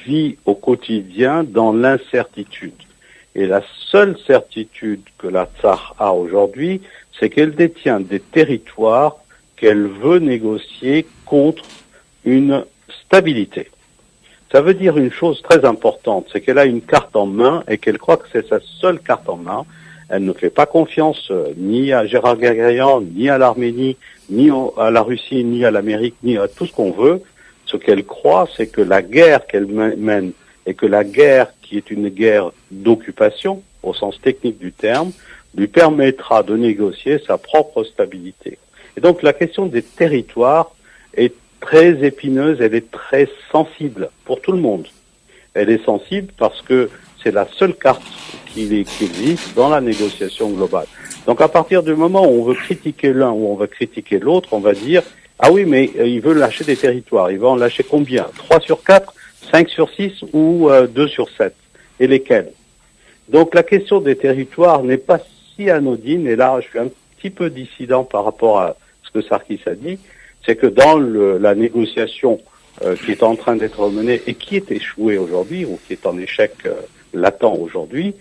vit au quotidien dans l'incertitude. Et la seule certitude que l'Artsakh a aujourd'hui, c'est qu'elle détient des territoires qu'elle veut négocier contre une stabilité. Ça veut dire une chose très importante, c'est qu'elle a une carte en main et qu'elle croit que c'est sa seule carte en main. Elle ne fait pas confiance ni à Gérard Gargarian, ni à l'Arménie, ni à la Russie, ni à l'Amérique, ni à tout ce qu'on veut. Ce qu'elle croit, c'est que la guerre qu'elle mène et que la guerre qui est une guerre d'occupation, au sens technique du terme, lui permettra de négocier sa propre stabilité. Et donc la question des territoires est très épineuse, elle est très sensible pour tout le monde. Elle est sensible parce que c'est la seule carte qui existe dans la négociation globale. Donc à partir du moment où on veut critiquer l'un ou on veut critiquer l'autre, on va dire « Ah oui, mais il veut lâcher des territoires. Il va en lâcher combien? 3 sur 4, 5 sur 6 ou 2 sur 7? Et lesquels ?» Donc la question des territoires n'est pas si anodine, et là je suis un petit peu dissident par rapport à ce que Sarkis a dit, c'est que dans la négociation qui est en train d'être menée et qui est échouée aujourd'hui, ou qui est en échec latent aujourd'hui,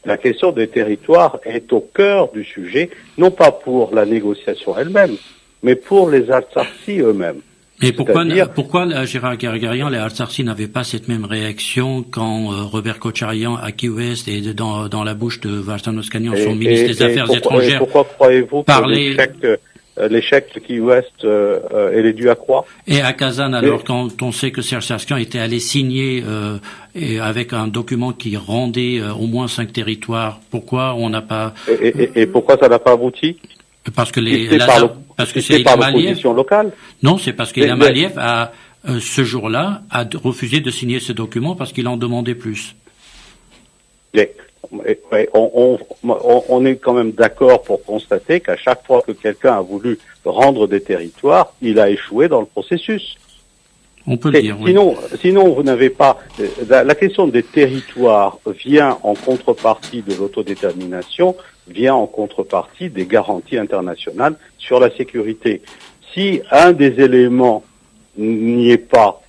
la question des territoires est au cœur du sujet, non pas pour la négociation elle-même, mais pour les Artsakhi eux-mêmes. Mais pourquoi Gérard Gargarian, les Artsakhi n'avaient pas cette même réaction quand Robert Kocharian à Key West et dans la bouche de Vartan Oskanian, son ministre des Affaires étrangères, pourquoi croyez-vous que l'échec de Key West elle est due à quoi? Et à Kazan, alors quand on sait que Serge Sarkissian était allé signer et avec un document qui rendait au moins 5 territoires, pourquoi on n'a pas... Et pourquoi ça n'a pas abouti? Parce que c'est par l'opposition locale. Non, c'est parce qu'Ilham Aliyev a ce jour-là a refusé de signer ce document parce qu'il en demandait plus. On est quand même d'accord pour constater qu'à chaque fois que quelqu'un a voulu rendre des territoires, il a échoué dans le processus. On peut le dire. Sinon, vous n'avez pas. La question des territoires vient en contrepartie de l'autodétermination, vient en contrepartie des garanties internationales sur la sécurité. Si un des éléments n'y est pas,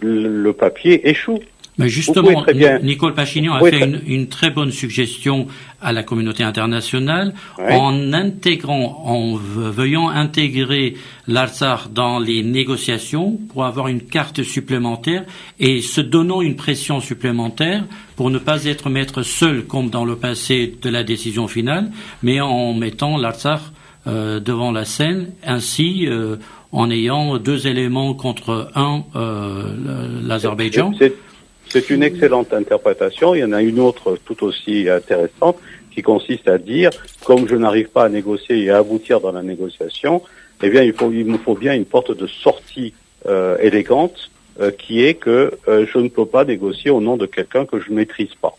le papier échoue. Mais justement, Nicole Pachinian a fait une très bonne suggestion à la communauté internationale en veuillant intégrer l'Artsakh dans les négociations pour avoir une carte supplémentaire et se donnant une pression supplémentaire pour ne pas être maître seul comme dans le passé de la décision finale, mais en mettant l'Artsakh devant la scène, ainsi en ayant 2 éléments contre l'Azerbaïdjan. C'est une excellente interprétation. Il y en a une autre tout aussi intéressante qui consiste à dire, comme je n'arrive pas à négocier et à aboutir dans la négociation, eh bien, il me faut bien une porte de sortie élégante qui est que je ne peux pas négocier au nom de quelqu'un que je ne maîtrise pas.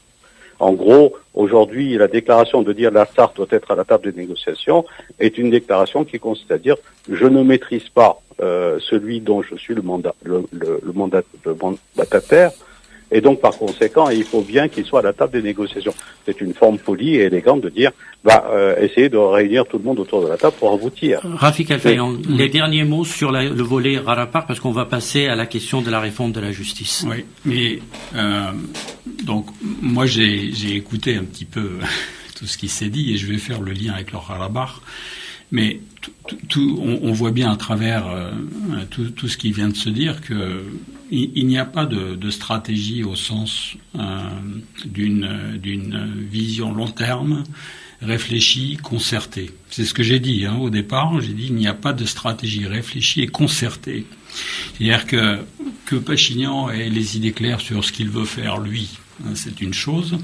En gros, aujourd'hui, la déclaration de dire l'Artsakh doit être à la table des négociations est une déclaration qui consiste à dire je ne maîtrise pas celui dont je suis le mandataire, et donc par conséquent, il faut bien qu'il soit à la table des négociations. C'est une forme polie et élégante de dire essayez de réunir tout le monde autour de la table pour aboutir. Rafik El-Fayhan, les derniers mots sur le volet Rarapar, parce qu'on va passer à la question de la réforme de la justice. Oui, mais donc moi j'ai écouté un petit peu tout ce qui s'est dit et je vais faire le lien avec le Rarapar. Mais on voit bien à travers tout ce qui vient de se dire que il n'y a pas de stratégie au sens d'une vision long terme, réfléchie, concertée. C'est ce que j'ai dit au départ. J'ai dit il n'y a pas de stratégie réfléchie et concertée. C'est-à-dire que Pachinian ait les idées claires sur ce qu'il veut faire lui. C'est une chose,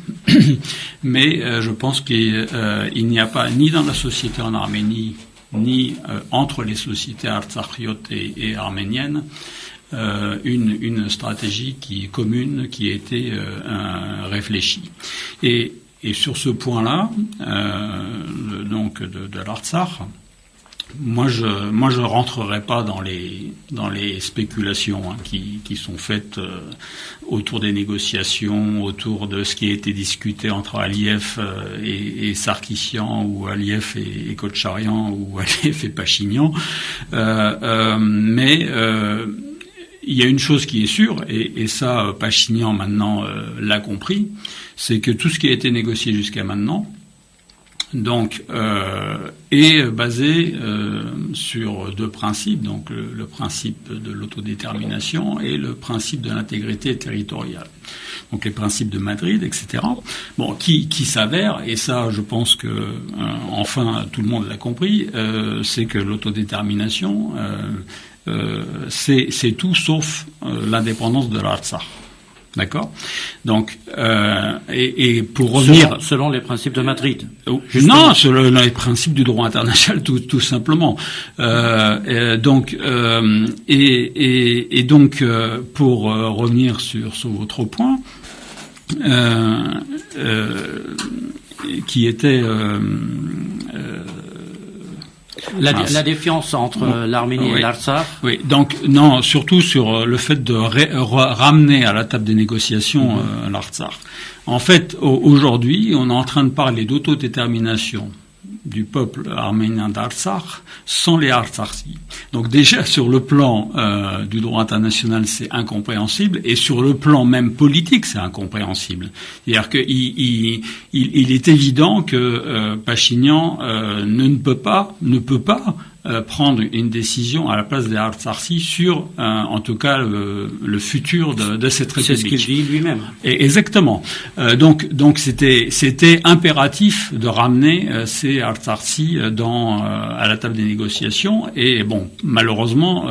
mais je pense qu'il n'y a pas, ni dans la société en Arménie, ni entre les sociétés artsakhriotes et arméniennes, une stratégie qui est commune, qui a été réfléchie. Et sur ce point-là, donc de l'Artsakh, moi je rentrerai pas dans les spéculations qui sont faites autour des négociations, autour de ce qui a été discuté entre Aliyev et Sarkissian, ou Aliyev et Kotcharyan, ou Aliyev et Pachinian. Mais il y a une chose qui est sûre, et ça Pachinian maintenant l'a compris, c'est que tout ce qui a été négocié jusqu'à maintenant, donc est basé sur deux principes, donc le principe de l'autodétermination et le principe de l'intégrité territoriale. Donc les principes de Madrid, etc. Bon, qui s'avère, et ça je pense que enfin tout le monde l'a compris, c'est que l'autodétermination c'est tout sauf l'indépendance de l'Artsakh. D'accord. Donc, et pour revenir selon les principes de Madrid. Non, selon les principes du droit international, tout simplement. Donc, pour revenir sur votre point, qui était la défiance entre l'Arménie et l'Artsakh. Oui, donc non, surtout sur le fait de ramener à la table des négociations l'Artsakh. En fait, aujourd'hui, on est en train de parler d'autodétermination du peuple arménien d'Artsakh sans les Artsakhi. Donc déjà sur le plan du droit international, c'est incompréhensible, et sur le plan même politique, c'est incompréhensible. C'est-à-dire qu'il est évident que Pachinian ne peut pas prendre une décision à la place des Artsakhi sur, en tout cas, le futur de cette République. C'est ce qu'il dit lui-même. Et exactement. Donc c'était impératif de ramener ces Artsakhi à la table des négociations. Et bon, malheureusement,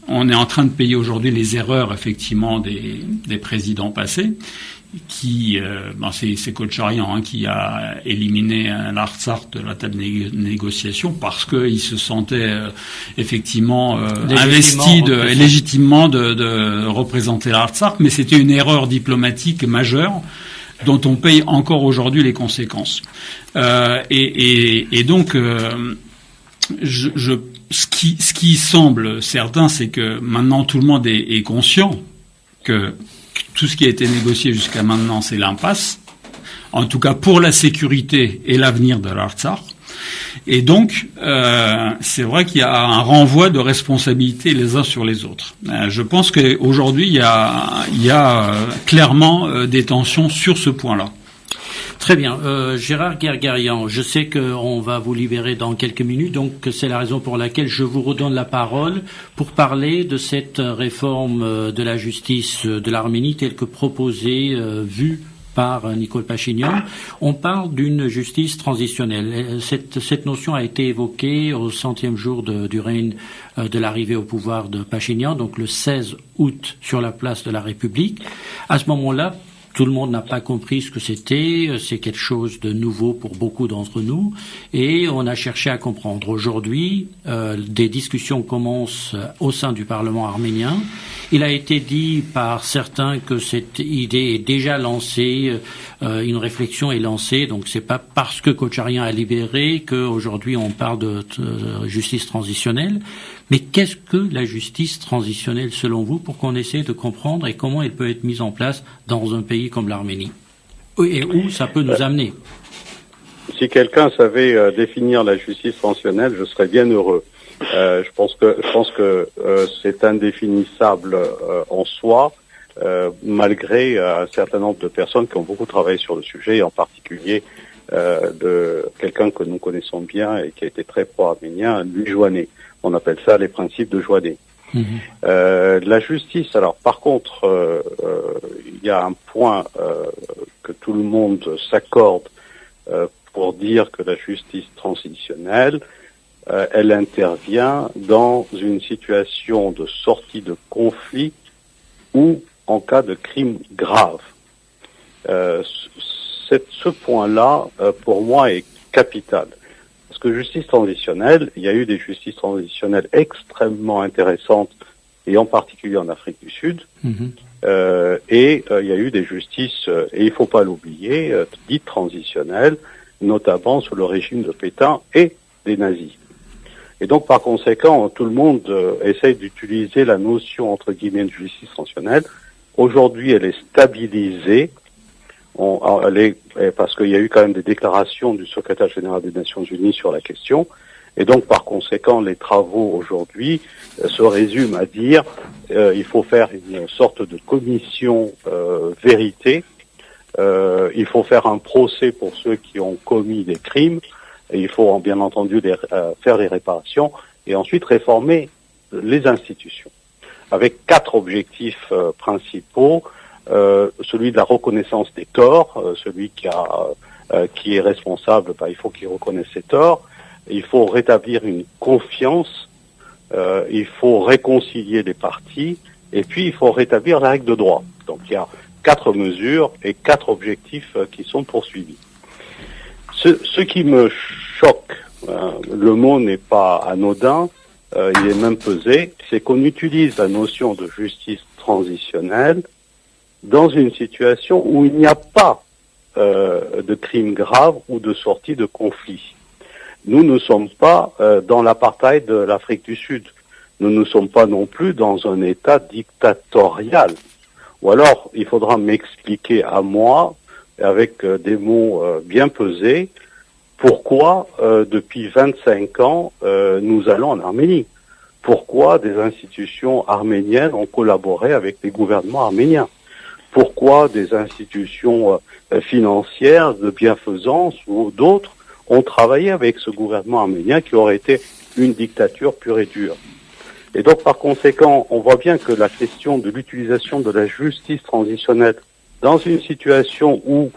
on est en train de payer aujourd'hui les erreurs, effectivement, des présidents passés. C'est Kotcharyan qui a éliminé l'Artsakh de la table de négociation parce qu'il se sentait effectivement investi légitimement de représenter l'Artsakh, mais c'était une erreur diplomatique majeure dont on paye encore aujourd'hui les conséquences. Et donc, ce qui semble certain, c'est que maintenant tout le monde est conscient que tout ce qui a été négocié jusqu'à maintenant, c'est l'impasse, en tout cas pour la sécurité et l'avenir de l'Artsakh. Et donc, c'est vrai qu'il y a un renvoi de responsabilités les uns sur les autres. Je pense qu'aujourd'hui, il y a clairement des tensions sur ce point-là. Très bien. Gérard Guerguerian, je sais qu'on va vous libérer dans quelques minutes, donc c'est la raison pour laquelle je vous redonne la parole pour parler de cette réforme de la justice de l'Arménie telle que proposée, vue par Nicole Pachinian. On parle d'une justice transitionnelle. Cette notion a été évoquée au 100e jour du règne de l'arrivée au pouvoir de Pachinian, donc le 16 août sur la place de la République. À ce moment-là, Tout le monde n'a pas compris ce que c'était. C'est quelque chose de nouveau pour beaucoup d'entre nous. Et on a cherché à comprendre. Aujourd'hui, des discussions commencent au sein du Parlement arménien. Il a été dit par certains que cette idée est déjà lancée, une réflexion est lancée. Donc c'est pas parce que Kocharian a libéré qu'aujourd'hui on parle de justice transitionnelle. Mais qu'est-ce que la justice transitionnelle selon vous, pour qu'on essaie de comprendre et comment elle peut être mise en place dans un pays comme l'Arménie? Et où ça peut nous amener? Si quelqu'un savait définir la justice transitionnelle, je serais bien heureux. Je pense que c'est indéfinissable en soi, malgré un certain nombre de personnes qui ont beaucoup travaillé sur le sujet, et en particulier de quelqu'un que nous connaissons bien et qui a été très pro-arménien, Louis Joannet. On appelle ça les principes de Joannet. La justice, alors par contre, il y a un point que tout le monde s'accorde pour dire que la justice transitionnelle, elle intervient dans une situation de sortie de conflit ou en cas de crime grave. Ce point-là, pour moi, est capital. Parce que justice transitionnelle, il y a eu des justices transitionnelles extrêmement intéressantes, et en particulier en Afrique du Sud, et il y a eu des justices, et il faut pas l'oublier, dites transitionnelles, notamment sous le régime de Pétain et des nazis. Et donc, par conséquent, tout le monde essaye d'utiliser la notion, entre guillemets, de justice transitionnelle. Aujourd'hui, elle est stabilisée. Parce qu'il y a eu quand même des déclarations du secrétaire général des Nations Unies sur la question. Et donc, par conséquent, les travaux aujourd'hui se résument à dire il faut faire une sorte de commission vérité. Il faut faire un procès pour ceux qui ont commis des crimes. Et il faut bien entendu faire les réparations et ensuite réformer les institutions. Avec 4 objectifs principaux. Celui de la reconnaissance des torts, celui qui est responsable, il faut qu'il reconnaisse ses torts. Il faut rétablir une confiance, il faut réconcilier les parties, et puis il faut rétablir la règle de droit. Donc il y a 4 mesures et 4 objectifs qui sont poursuivis. Ce qui me choque, le mot n'est pas anodin, il est même pesé, c'est qu'on utilise la notion de justice transitionnelle dans une situation où il n'y a pas de crime grave ou de sortie de conflit. Nous ne sommes pas dans l'apartheid de l'Afrique du Sud. Nous ne sommes pas non plus dans un État dictatorial. Ou alors, il faudra m'expliquer à moi, avec des mots bien pesés, pourquoi depuis 25 ans nous allons en Arménie. Pourquoi des institutions arméniennes ont collaboré avec les gouvernements arméniens. Pourquoi des institutions financières de bienfaisance ou d'autres ont travaillé avec ce gouvernement arménien qui aurait été une dictature pure et dure. Et donc, par conséquent, on voit bien que la question de l'utilisation de la justice transitionnelle dans une situation où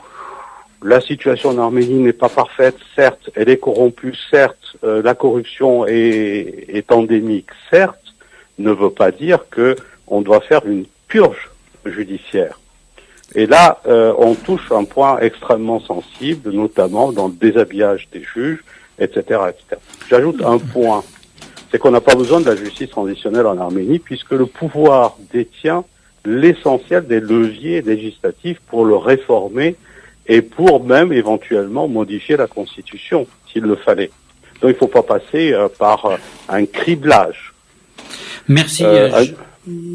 la situation en Arménie n'est pas parfaite, certes, elle est corrompue, certes, la corruption est endémique, certes, ne veut pas dire que on doit faire une purge judiciaire. Et là, on touche un point extrêmement sensible, notamment dans le déshabillage des juges, etc., etc. J'ajoute un point, c'est qu'on n'a pas besoin de la justice transitionnelle en Arménie, puisque le pouvoir détient l'essentiel des leviers législatifs pour le réformer et pour même éventuellement modifier la Constitution, s'il le fallait. Donc il ne faut pas passer par un criblage. Merci.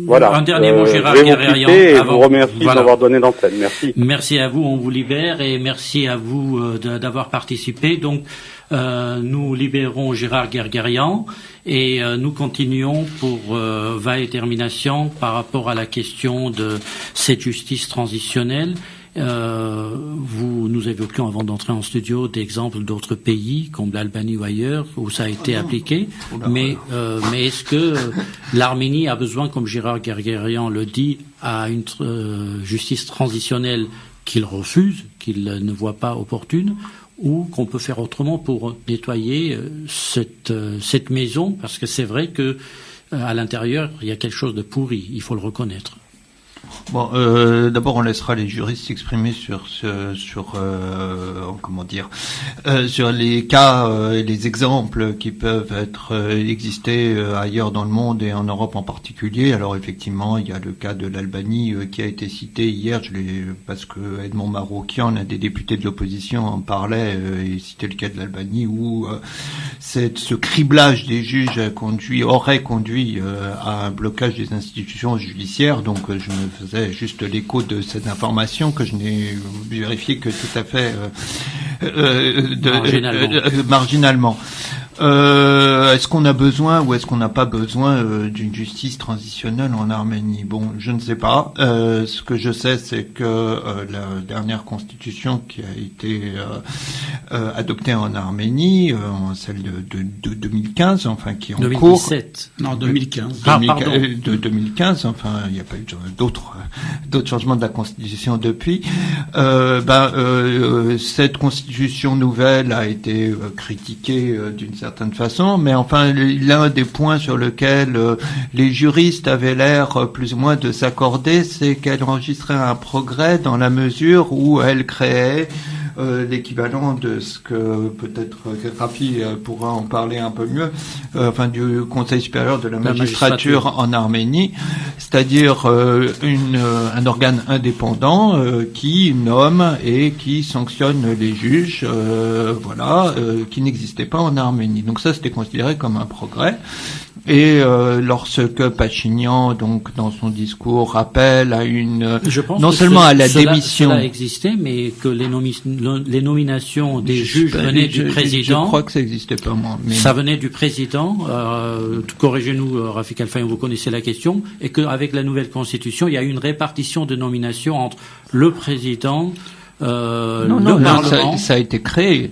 Voilà. Un dernier mot, Gérard je vais Guerrian. vous quitter et vous remercie d'avoir donné l'antenne. Merci. Merci à vous, on vous libère et merci à vous d'avoir participé. Donc, nous libérons Gérard Guerguerian et nous continuons pour va et termination par rapport à la question de cette justice transitionnelle. Nous évoquions avant d'entrer en studio d'exemples d'autres pays comme l'Albanie ou ailleurs où ça a été appliqué, mais est-ce que l'Arménie a besoin, comme Gérard Guerguerian le dit, à une justice transitionnelle qu'il refuse, qu'il ne voit pas opportune, ou qu'on peut faire autrement pour nettoyer cette maison, parce que c'est vrai que à l'intérieur il y a quelque chose de pourri, il faut le reconnaître. Bon, d'abord on laissera les juristes s'exprimer sur sur les cas et les exemples qui peuvent exister ailleurs dans le monde et en Europe en particulier. Alors effectivement, il y a le cas de l'Albanie qui a été cité hier, parce que Edmond Maroukian, l'un des députés de l'opposition, en parlait et citait le cas de l'Albanie où ce criblage des juges aurait conduit à un blocage des institutions judiciaires. Donc je me faisais juste l'écho de cette information que je n'ai vérifié que tout à fait marginalement. Est-ce qu'on a besoin ou est-ce qu'on n'a pas besoin d'une justice transitionnelle en Arménie? Bon, je ne sais pas. Ce que je sais, c'est que la dernière constitution qui a été adoptée en Arménie, celle de 2015, enfin qui est en 2017. cours. Non, 2015. Pardon. De 2015, enfin, il n'y a pas eu d'autres changements de la constitution depuis. Cette constitution nouvelle a été critiquée d'une certaine façon, mais enfin l'un des points sur lequel les juristes avaient l'air plus ou moins de s'accorder, c'est qu'elle enregistrait un progrès dans la mesure où elle créait l'équivalent de ce que peut-être Rafi pourra en parler un peu mieux, du Conseil supérieur de la magistrature en Arménie, c'est-à-dire un organe indépendant qui nomme et qui sanctionne les juges, qui n'existait pas en Arménie. Donc ça, c'était considéré comme un progrès. Et lorsque Pachinian, donc dans son discours, rappelle à démission, cela existait, mais que les nominations des juges venaient du président. Je crois que ça n'existait pas, moi. Mais... Ça venait du président. Corrigez-nous, Rafik Al-Fayem, vous connaissez la question, et qu'avec la nouvelle constitution, il y a eu une répartition de nominations entre le président. Parlement. Ça a été créé.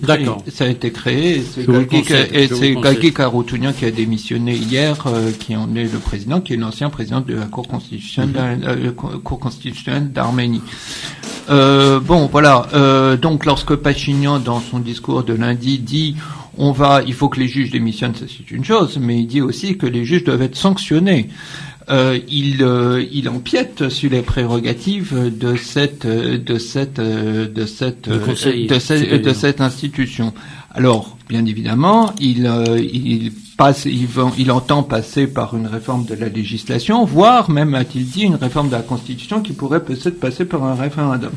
D'accord. Ça a été créé. C'est Gagi Karoutounian qui a démissionné hier, qui en est le président, qui est l'ancien président de la Cour constitutionnelle d'Arménie. Donc lorsque Pachinian, dans son discours de lundi, dit il faut que les juges démissionnent, ça c'est une chose, mais il dit aussi que les juges doivent être sanctionnés. Il empiète sur les prérogatives de cette institution. Alors, bien évidemment, il entend passer par une réforme de la législation, voire même, a-t-il dit, une réforme de la Constitution qui pourrait peut-être passer par un référendum.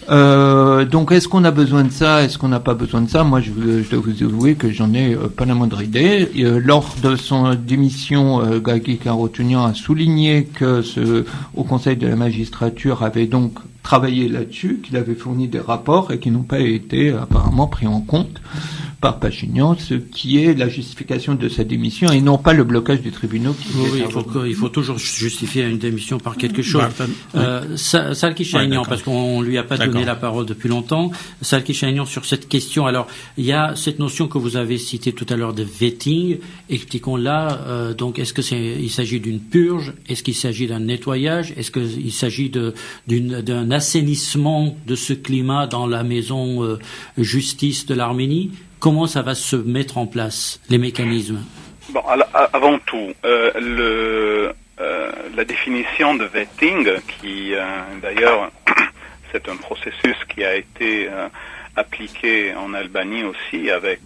Donc, est-ce qu'on a besoin de ça? Est-ce qu'on n'a pas besoin de ça? Moi, je dois vous avouer que j'en ai pas la moindre idée. Lors de son démission, Gagi Karoutounian a souligné que au Conseil de la magistrature avait donc travaillé là-dessus, qu'il avait fourni des rapports et qui n'ont pas été apparemment pris en compte par Pachinian, ce qui est la justification de sa démission et non pas le blocage des tribunaux. Il faut toujours justifier une démission par quelque chose. Salki Chahinian, parce qu'on lui a pas donné la parole depuis longtemps. Salki Chahinian, sur cette question. Alors, il y a cette notion que vous avez citée tout à l'heure de vetting. Expliquons-la. Donc, est-ce il s'agit d'une purge? Est-ce qu'il s'agit d'un nettoyage? Est-ce qu'il s'agit d'un assainissement de ce climat dans la maison justice de l'Arménie? Comment ça va se mettre en place, les mécanismes? Bon, avant tout, la définition de vetting, qui d'ailleurs c'est un processus qui a été appliqué en Albanie aussi avec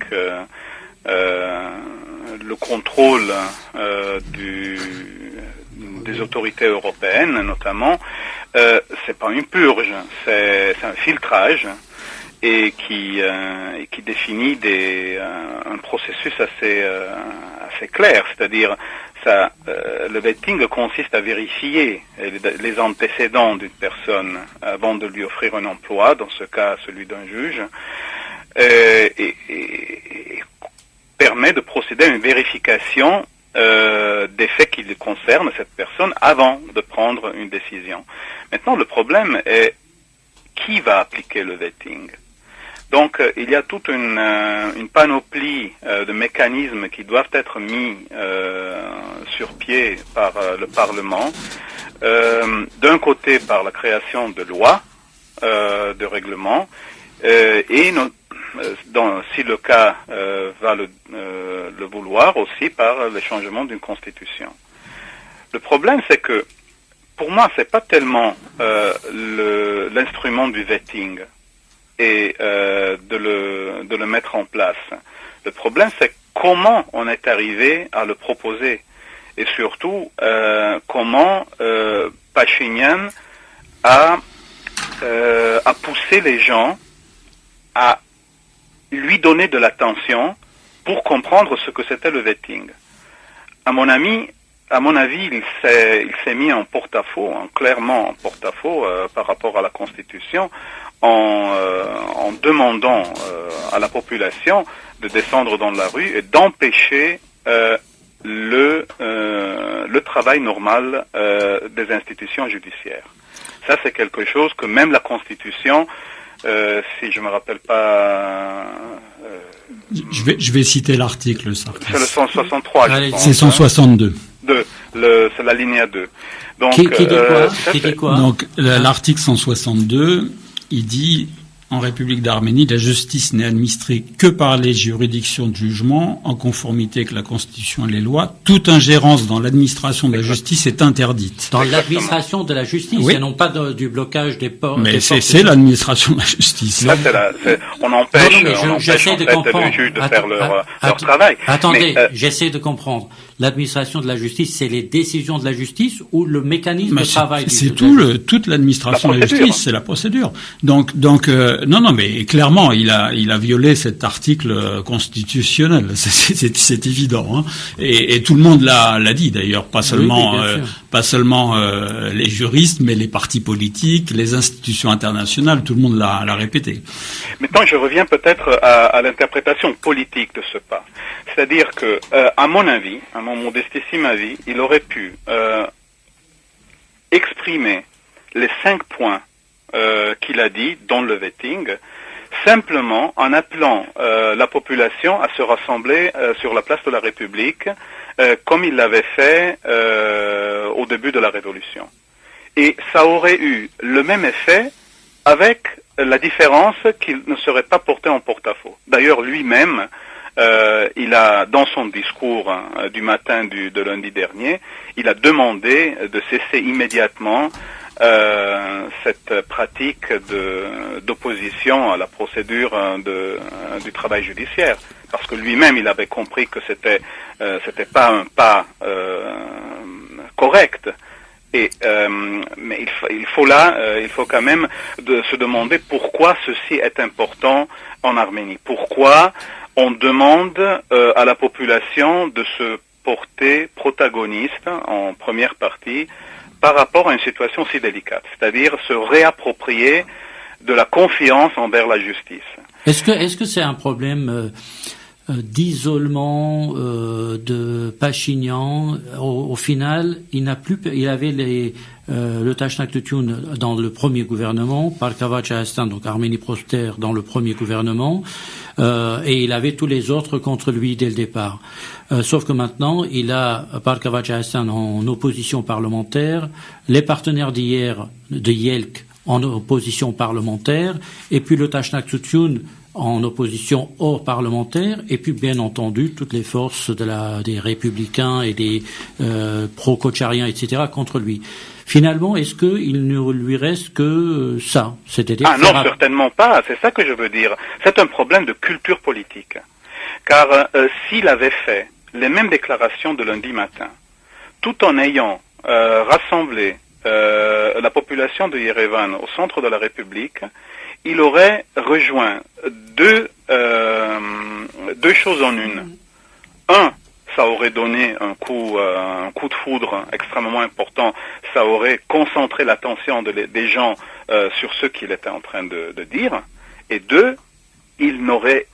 le contrôle des autorités européennes notamment, c'est pas une purge, c'est un filtrage et qui définit un processus assez clair, c'est-à-dire le vetting consiste à vérifier les antécédents d'une personne avant de lui offrir un emploi, dans ce cas celui d'un juge, et permet de procéder à une vérification des faits qui concernent cette personne avant de prendre une décision. Maintenant, le problème est qui va appliquer le vetting. Donc, il y a toute une panoplie de mécanismes qui doivent être mis sur pied par le Parlement. D'un côté, par la création de lois, de règlements, et si le cas va le vouloir, aussi par le changement d'une constitution. Le problème, c'est que pour moi, c'est pas tellement l'instrument du vetting et de le mettre en place. Le problème, c'est comment on est arrivé à le proposer et surtout comment Pachinian a poussé les gens à lui donner de l'attention pour comprendre ce que c'était le vetting. À mon avis, il s'est mis en porte-à-faux, clairement en porte-à-faux par rapport à la Constitution, en demandant à la population de descendre dans la rue et d'empêcher le travail normal des institutions judiciaires. Ça, c'est quelque chose que même la Constitution, si je me rappelle pas... Je vais citer l'article, ça. C'est le 163, je pense. C'est 162. C'est la ligne 2. Donc, qui dit quoi? Donc, l'article 162, il dit... En République d'Arménie, la justice n'est administrée que par les juridictions de jugement, en conformité avec la Constitution et les lois. Toute ingérence dans l'administration de la justice est interdite. Dans l'administration de la justice, oui. Et non pas du blocage des ports. Mais c'est l'administration de la justice. Là, on empêche, j'essaie de comprendre. Les juges de faire leur travail. Attendez, j'essaie de comprendre. L'administration de la justice, c'est les décisions de la justice ou le mécanisme de travail du justice? C'est toute l'administration de la justice, c'est la procédure. Donc, non, mais clairement, il a violé cet article constitutionnel. C'est évident, hein. Et tout le monde l'a dit d'ailleurs, pas seulement les juristes, mais les partis politiques, les institutions internationales, tout le monde l'a répété. Maintenant, je reviens peut-être à l'interprétation politique de ce pas. C'est-à-dire que, à mon avis, à mon modestissime avis, il aurait pu exprimer les 5 points qu'il a dit dans le vetting, simplement en appelant la population à se rassembler sur la place de la République, comme il l'avait fait au début de la Révolution. Et ça aurait eu le même effet avec la différence qu'il ne serait pas porté en porte-à-faux. D'ailleurs, lui-même, il a, dans son discours du matin de lundi dernier, il a demandé de cesser immédiatement cette pratique d'opposition à la procédure du travail judiciaire, parce que lui-même il avait compris que c'était pas un pas correct. Et mais il faut quand même se demander pourquoi ceci est important en Arménie. Pourquoi on demande à la population de se porter protagoniste en première partie par rapport à une situation si délicate, c'est-à-dire se réapproprier de la confiance envers la justice. Est-ce que c'est un problème d'isolement de Pachinian? Au final, il avait le Tashnak Tutun dans le premier gouvernement, Parkavac Astan, donc Arménie prospère dans le premier gouvernement, et il avait tous les autres contre lui dès le départ. Sauf que maintenant, il a Parkavac Astan en opposition parlementaire, les partenaires de Yelk en opposition parlementaire, et puis le Tashnak Tutun en opposition hors parlementaire, et puis bien entendu toutes les forces des républicains et des pro-kochariens, etc. contre lui. Finalement, est-ce qu'il ne lui reste que ça, c'est-à-dire non, certainement pas. C'est ça que je veux dire. C'est un problème de culture politique. Car s'il avait fait les mêmes déclarations de lundi matin, tout en ayant rassemblé la population de Yerevan au centre de la République, il aurait rejoint deux choses en une. Un, ça aurait donné un coup de foudre extrêmement important. Ça aurait concentré l'attention des gens sur ce qu'il était en train de dire. Et deux, il n'aurait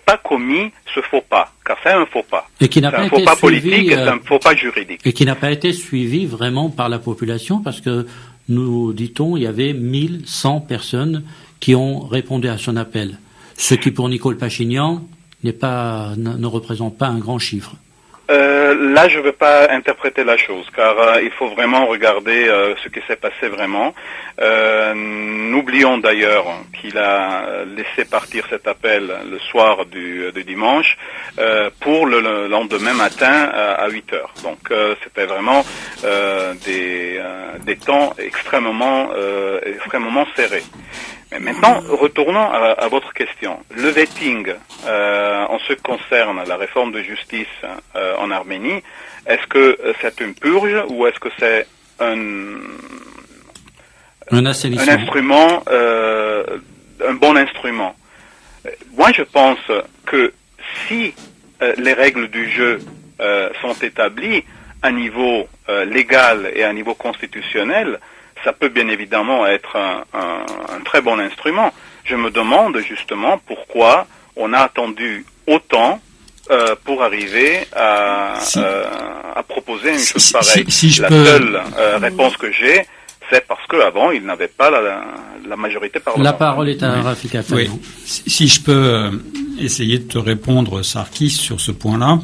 pas commis ce faux pas, car c'est un faux pas. Et qui n'a pas été faux pas suivi, politique, c'est un faux pas juridique. Et qui n'a pas été suivi vraiment par la population, parce que nous dit-on, il y avait 1100 personnes qui ont répondu à son appel. Ce qui pour Nicole Pachinian ne représente pas un grand chiffre. Là, je ne veux pas interpréter la chose, car il faut vraiment regarder ce qui s'est passé vraiment. N'oublions d'ailleurs qu'il a laissé partir cet appel le soir du dimanche pour le lendemain matin à 8 heures. Donc, c'était vraiment des temps extrêmement serrés. Mais maintenant, retournons à votre question. Le vetting, en ce qui concerne la réforme de justice en Arménie, est-ce que c'est une purge ou est-ce que c'est un instrument, un bon instrument? Moi, je pense que si les règles du jeu sont établies à niveau légal et à niveau constitutionnel, ça peut bien évidemment être un très bon instrument. Je me demande justement pourquoi on a attendu autant pour arriver à proposer une chose pareille. La seule réponse que j'ai, c'est parce qu'avant, il n'avait pas la majorité parlementaire. La parole est à Rafik Al-Fayoum. Oui. Si je peux essayer de te répondre, Sarkis, sur ce point-là.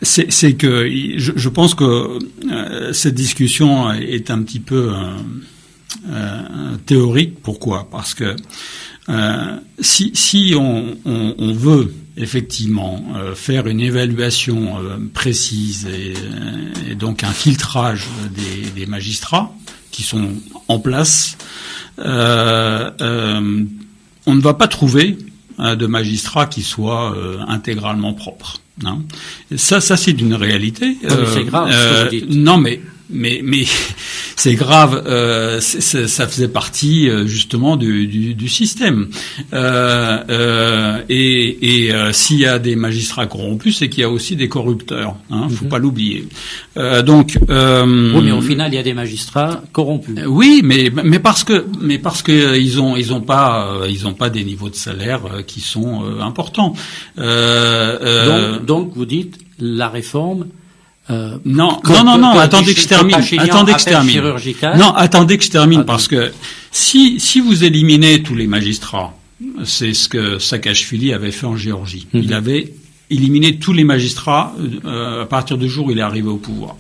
C'est que je pense que cette discussion est un petit peu théorique. Pourquoi? Parce que si on veut effectivement faire une évaluation précise et donc un filtrage des magistrats qui sont en place, on ne va pas trouver de magistrats qui soient intégralement propres. Non. Ça c'est une réalité. Mais c'est grave ce que vous dites. Non, mais c'est grave. Ça faisait partie justement du système. S'il y a des magistrats corrompus, c'est qu'il y a aussi des corrupteurs. Hein, faut pas l'oublier. Oui, mais au final, il y a des magistrats corrompus. Oui, mais parce que ils ont pas des niveaux de salaire qui sont importants. Donc vous dites la réforme. Non, attendez que je termine. Non, attendez que je termine parce que si vous éliminez tous les magistrats, c'est ce que Saakashvili avait fait en Géorgie. Il avait éliminé tous les magistrats à partir du jour où il est arrivé au pouvoir.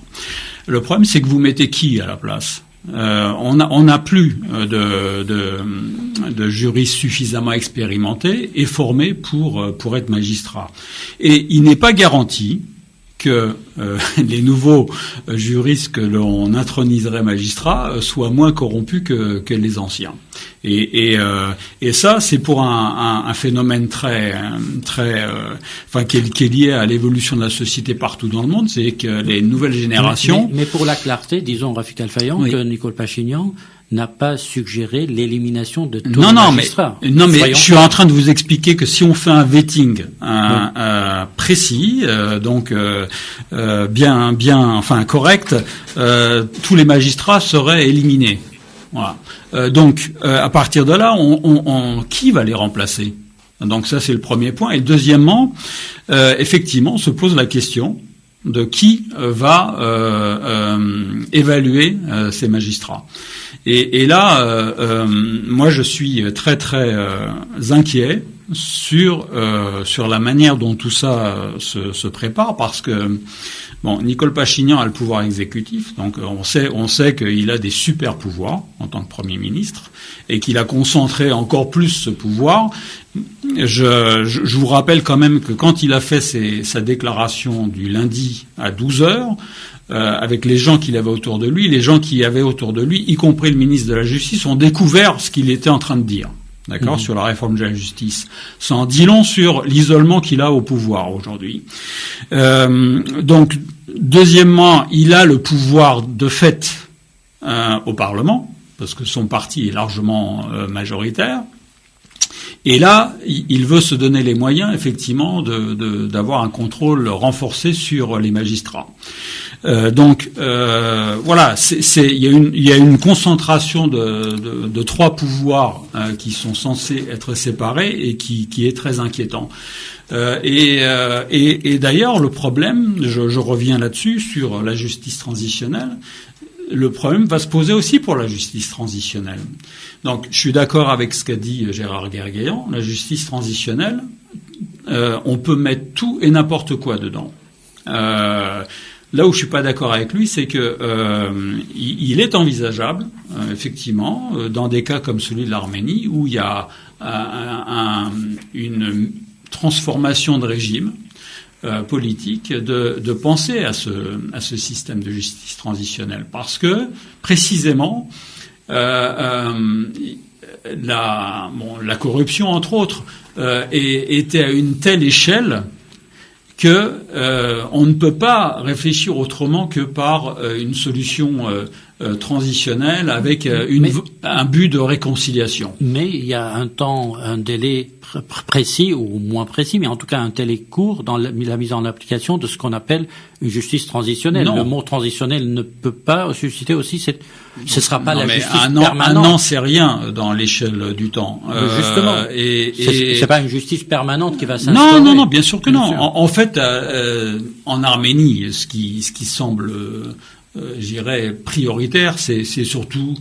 Le problème, c'est que vous mettez qui à la place? On n'a plus de juristes suffisamment expérimentés et formés pour être magistrats. Et il n'est pas garanti que les nouveaux juristes que l'on introniserait magistrats soient moins corrompus que les anciens. Et ça, c'est pour un phénomène qui est lié à l'évolution de la société partout dans le monde, c'est que les nouvelles générations. Mais pour la clarté, disons Rafik Al-Fayoum, que Nicole Pachinian n'a pas suggéré l'élimination de tous les magistrats. Mais je suis en train de vous expliquer que si on fait un vetting précis, correct, tous les magistrats seraient éliminés. Voilà. À partir de là, qui va les remplacer? Donc ça, c'est le premier point. Et deuxièmement, effectivement, on se pose la question de qui va évaluer ces magistrats. Et là, moi, je suis très très inquiet sur la manière dont tout ça se prépare, parce que Nicole Pachinian a le pouvoir exécutif, donc on sait qu'il a des super pouvoirs en tant que Premier ministre et qu'il a concentré encore plus ce pouvoir. Je vous rappelle quand même que quand il a fait sa déclaration du lundi à 12h, avec les gens qu'il avait autour de lui, les gens qui avaient autour de lui, y compris le ministre de la Justice, ont découvert ce qu'il était en train de dire. D'accord, sur la réforme de la justice. Ça en dit long sur l'isolement qu'il a au pouvoir aujourd'hui. Donc, deuxièmement, il a le pouvoir de fait au Parlement, parce que son parti est largement majoritaire. Et là, il veut se donner les moyens, effectivement, d'avoir un contrôle renforcé sur les magistrats. Voilà, il y a une concentration de trois pouvoirs qui sont censés être séparés et qui est très inquiétant. Et d'ailleurs, le problème, je reviens là-dessus sur la justice transitionnelle. Le problème va se poser aussi pour la justice transitionnelle. Donc, je suis d'accord avec ce qu'a dit Gérard Guerguéan. La justice transitionnelle, on peut mettre tout et n'importe quoi dedans. Là où je suis pas d'accord avec lui, c'est que il est envisageable, effectivement, dans des cas comme celui de l'Arménie, où il y a une transformation de régime politique, de penser à ce système de justice transitionnelle, parce que précisément la corruption, entre autres, était à une telle échelle que on ne peut pas réfléchir autrement que par une solution transitionnelle avec un but de réconciliation. Mais il y a un délai précis ou moins précis, mais en tout cas un délai court dans la mise en application de ce qu'on appelle une justice transitionnelle. Non. Le mot transitionnel ne peut pas susciter aussi ce sera pas la justice permanente. Un an, c'est rien dans l'échelle du temps. Justement. C'est pas une justice permanente qui va s'instaurer. Non, bien sûr que non. En fait, en Arménie, ce qui semble, j'irais, prioritaire, c'est surtout,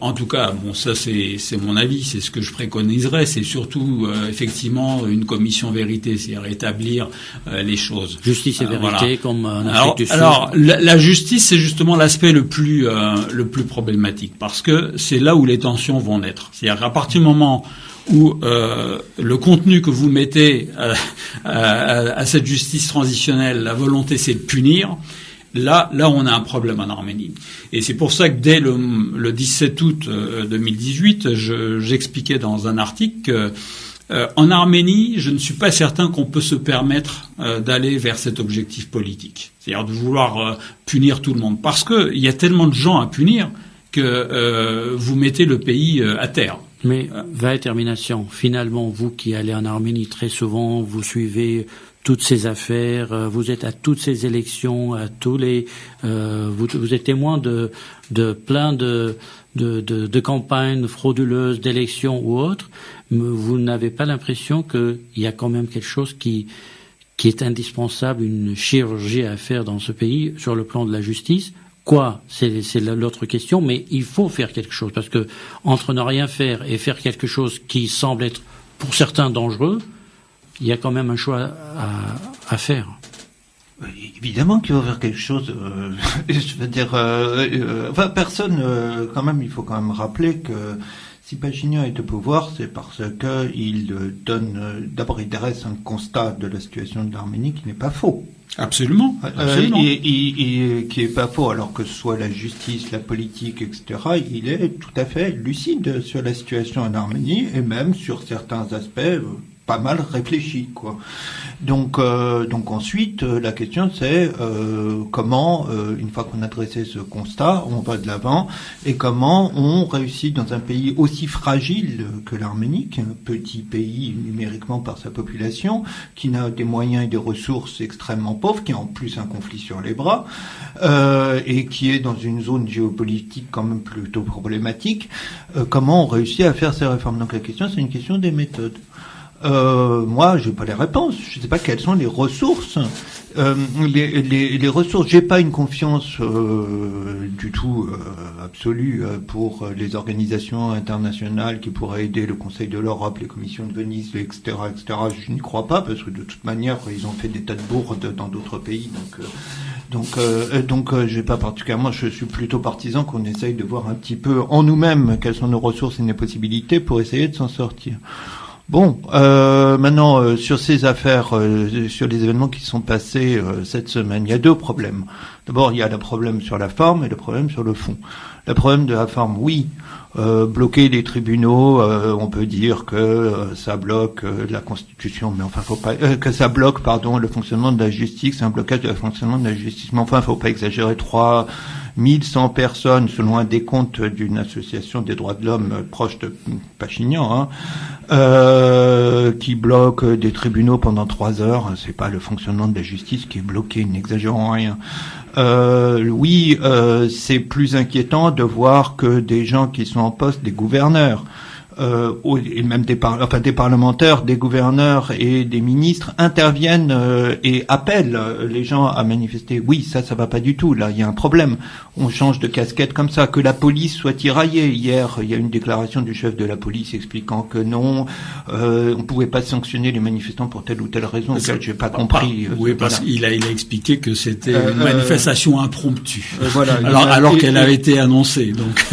en tout cas, bon, ça c'est mon avis, c'est ce que je préconiserais, c'est surtout effectivement une commission vérité, c'est rétablir les choses. Justice et vérité, comme en Afrique du Sud. Alors, la justice, c'est justement l'aspect le plus problématique, parce que c'est là où les tensions vont naître. C'est-à-dire qu'à partir du moment où le contenu que vous mettez à cette justice transitionnelle, la volonté, c'est de punir. Là, on a un problème en Arménie. Et c'est pour ça que dès le 17 août 2018, j'expliquais dans un article que en Arménie, je ne suis pas certain qu'on peut se permettre d'aller vers cet objectif politique. C'est-à-dire de vouloir punir tout le monde. Parce que il y a tellement de gens à punir que vous mettez le pays à terre. Mais, termination, finalement, vous qui allez en Arménie très souvent, vous suivez toutes ces affaires, vous êtes à toutes ces élections, à tous les, vous êtes témoin de plein de campagnes frauduleuses, d'élections ou autres. Vous n'avez pas l'impression qu'il y a quand même quelque chose qui est indispensable, une chirurgie à faire dans ce pays sur le plan de la justice? Quoi? C'est l'autre question, mais il faut faire quelque chose, parce que entre ne rien faire et faire quelque chose qui semble être pour certains dangereux, il y a quand même un choix à faire. Évidemment qu'il faut faire quelque chose. Je veux dire, personne. Quand même, il faut quand même rappeler que si Pachinian est au pouvoir, c'est parce que il donne. D'abord, il dresse un constat de la situation de l'Arménie qui n'est pas faux. Absolument. Et qui est pas faux, alors que ce soit la justice, la politique, etc. Il est tout à fait lucide sur la situation en Arménie et même sur certains aspects pas mal réfléchi, quoi. Donc ensuite, la question c'est comment, une fois qu'on a dressé ce constat, on va de l'avant et comment on réussit dans un pays aussi fragile que l'Arménie, qui est un petit pays numériquement par sa population, qui n'a des moyens et des ressources extrêmement pauvres, qui a en plus un conflit sur les bras et qui est dans une zone géopolitique quand même plutôt problématique. Comment on réussit à faire ces réformes? Donc la question, c'est une question des méthodes. Moi, j'ai pas les réponses. Je sais pas quelles sont les ressources. Les ressources. J'ai pas une confiance du tout absolue pour les organisations internationales qui pourraient aider le Conseil de l'Europe, les commissions de Venise, etc., etc. Je n'y crois pas parce que de toute manière, ils ont fait des tas de bourdes dans d'autres pays. Donc, j'ai pas particulièrement. Je suis plutôt partisan qu'on essaye de voir un petit peu en nous-mêmes quelles sont nos ressources et nos possibilités pour essayer de s'en sortir. Bon, maintenant sur ces affaires, sur les événements qui sont passés cette semaine, il y a deux problèmes. D'abord, il y a le problème sur la forme et le problème sur le fond. Le problème de la forme, oui, bloquer les tribunaux, on peut dire que ça bloque la Constitution, mais enfin, faut pas que ça bloque, le fonctionnement de la justice, c'est un blocage du fonctionnement de la justice. Mais enfin, faut pas exagérer. 3100 personnes, selon un décompte d'une association des droits de l'homme proche de Pachinian, qui bloque des tribunaux pendant 3 heures. C'est pas le fonctionnement de la justice qui est bloqué, n'exagérons rien. Oui, c'est plus inquiétant de voir que des gens qui sont en poste, des gouverneurs, et même des parlementaires, des gouverneurs et des ministres interviennent et appellent les gens à manifester. Oui, ça va pas du tout. Là, il y a un problème. On change de casquette comme ça. Que la police soit tiraillée. Hier, il y a une déclaration du chef de la police expliquant que non, on pouvait pas sanctionner les manifestants pour telle ou telle raison. J'ai pas compris. Oui, parce qu'il a expliqué que c'était une manifestation impromptue. Voilà. Alors qu'elle avait été annoncée. Donc.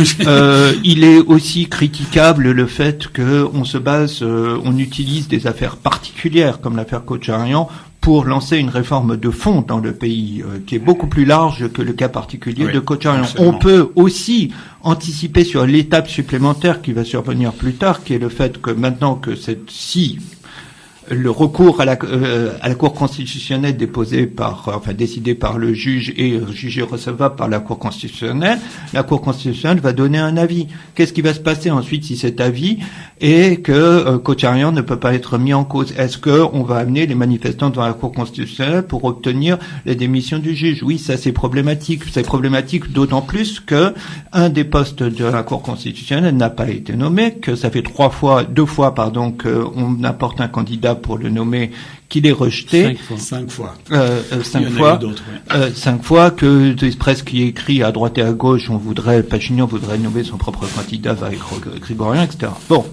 Il est aussi critiquable le fait que on utilise des affaires particulières comme l'affaire Kocharian pour lancer une réforme de fond dans le pays qui est beaucoup plus large que le cas particulier de Kocharian. On peut aussi anticiper sur l'étape supplémentaire qui va survenir plus tard, qui est le fait que maintenant que le recours à la Cour constitutionnelle décidé par le juge et jugé recevable par la Cour constitutionnelle va donner un avis. Qu'est-ce qui va se passer ensuite si cet avis est que Kocharian ne peut pas être mis en cause? Est-ce que on va amener les manifestants devant la Cour constitutionnelle pour obtenir la démission du juge? Oui, ça c'est problématique. C'est problématique d'autant plus que un des postes de la Cour constitutionnelle n'a pas été nommé, que ça fait deux fois qu'on apporte un candidat pour le nommer, qu'il est rejeté. 5 fois. 5 fois que c'est presque qui est écrit à droite et à gauche, Pachinian voudrait nommer son propre candidat avec Grigorian, etc. Bon.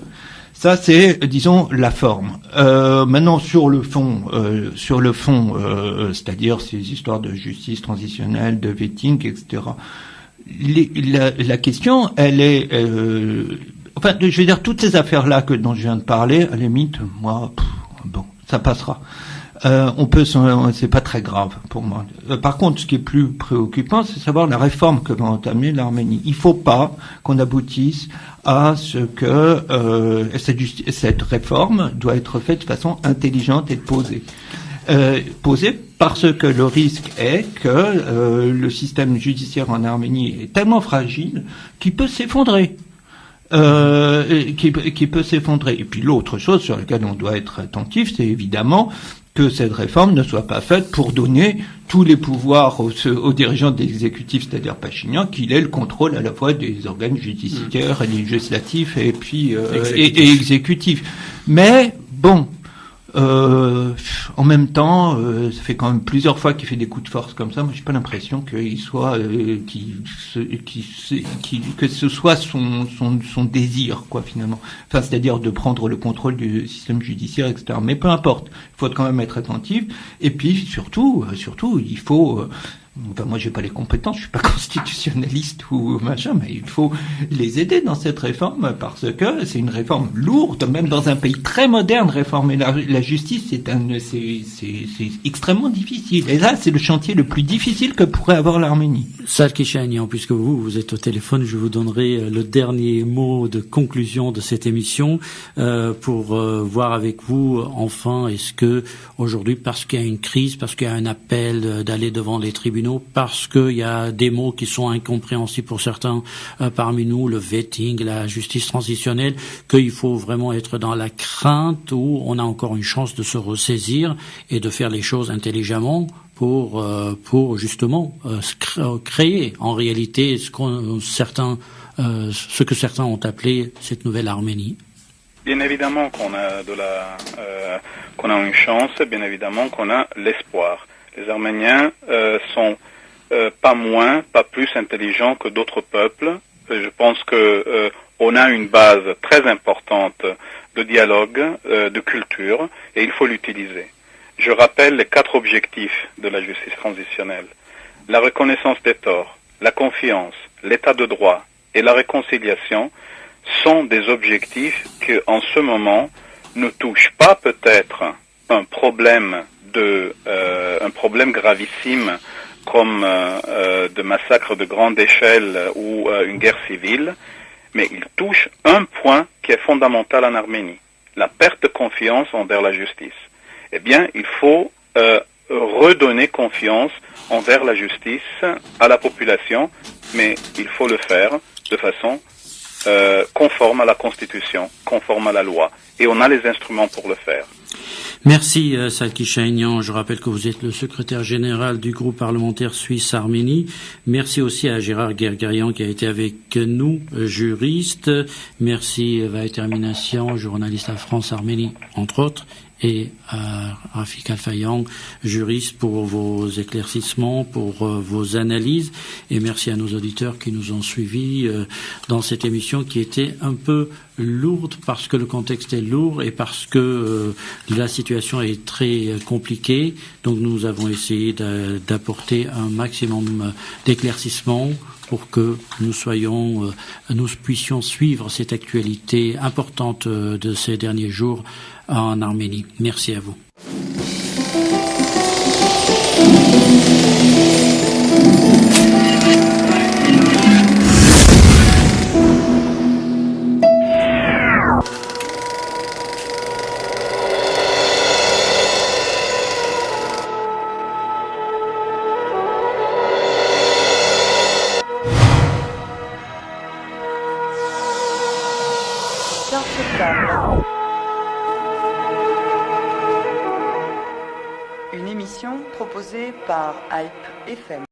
Ça, c'est, disons, la forme. Maintenant, sur le fond, c'est-à-dire ces histoires de justice transitionnelle, de vetting, etc. La question, elle est, je veux dire, toutes ces affaires-là dont je viens de parler, à la limite, moi, ça passera. C'est pas très grave pour moi. Par contre, ce qui est plus préoccupant, c'est savoir la réforme que va entamer l'Arménie. Il faut pas qu'on aboutisse à ce que cette réforme doit être faite de façon intelligente et posée. Posée parce que le risque est que le système judiciaire en Arménie est tellement fragile qu'il peut s'effondrer. Qui peut s'effondrer. Et puis l'autre chose sur laquelle on doit être attentif, c'est évidemment que cette réforme ne soit pas faite pour donner tous les pouvoirs aux dirigeants de l'exécutif, c'est-à-dire Pachinian, qu'il ait le contrôle à la fois des organes judiciaires et législatifs et puis et exécutifs. Mais bon, en même temps, ça fait quand même plusieurs fois qu'il fait des coups de force comme ça. Moi, j'ai pas l'impression qu'il soit, que ce soit son désir, quoi, finalement. Enfin, c'est-à-dire de prendre le contrôle du système judiciaire, etc. Mais peu importe. Il faut quand même être attentif. Et puis, surtout, il faut, moi, j'ai pas les compétences, je suis pas constitutionnaliste ou machin, mais il faut les aider dans cette réforme parce que c'est une réforme lourde, même dans un pays très moderne. Réformer la justice, c'est extrêmement difficile. Et là, c'est le chantier le plus difficile que pourrait avoir l'Arménie. Salki Chahinian, puisque vous êtes au téléphone, je vous donnerai le dernier mot de conclusion de cette émission pour voir avec vous, enfin, est-ce que aujourd'hui, parce qu'il y a une crise, parce qu'il y a un appel d'aller devant les tribunaux, parce qu'il y a des mots qui sont incompréhensibles pour certains parmi nous, le vetting, la justice transitionnelle, qu'il faut vraiment être dans la crainte où on a encore une chance de se ressaisir et de faire les choses intelligemment pour justement créer en réalité ce que certains ont appelé cette nouvelle Arménie. Bien évidemment qu'on a qu'on a une chance, bien évidemment qu'on a l'espoir. Les Arméniens sont pas moins, pas plus intelligents que d'autres peuples. Je pense que on a une base très importante de dialogue, de culture, et il faut l'utiliser. Je rappelle les 4 objectifs de la justice transitionnelle. La reconnaissance des torts, la confiance, l'état de droit et la réconciliation sont des objectifs qui, en ce moment, ne touchent pas peut-être un problème gravissime comme de massacres de grande échelle ou une guerre civile, mais il touche un point qui est fondamental en Arménie, la perte de confiance envers la justice. Eh bien, il faut redonner confiance envers la justice à la population, mais il faut le faire de façon conforme à la Constitution, conforme à la loi. Et on a les instruments pour le faire. Merci Salki Chahinian. Je rappelle que vous êtes le secrétaire général du groupe parlementaire suisse Arménie. Merci aussi à Gérard Gergarian qui a été avec nous, juriste. Merci Walter Minassian, journaliste à France Arménie, entre autres. Et à Rafik Al-Fayyan, juriste, pour vos éclaircissements, pour vos analyses. Et merci à nos auditeurs qui nous ont suivis dans cette émission qui était un peu lourde parce que le contexte est lourd et parce que la situation est très compliquée. Donc nous avons essayé d'apporter un maximum d'éclaircissements pour que nous puissions suivre cette actualité importante de ces derniers jours en Arménie. Merci à vous. Une émission proposée par Hype FM.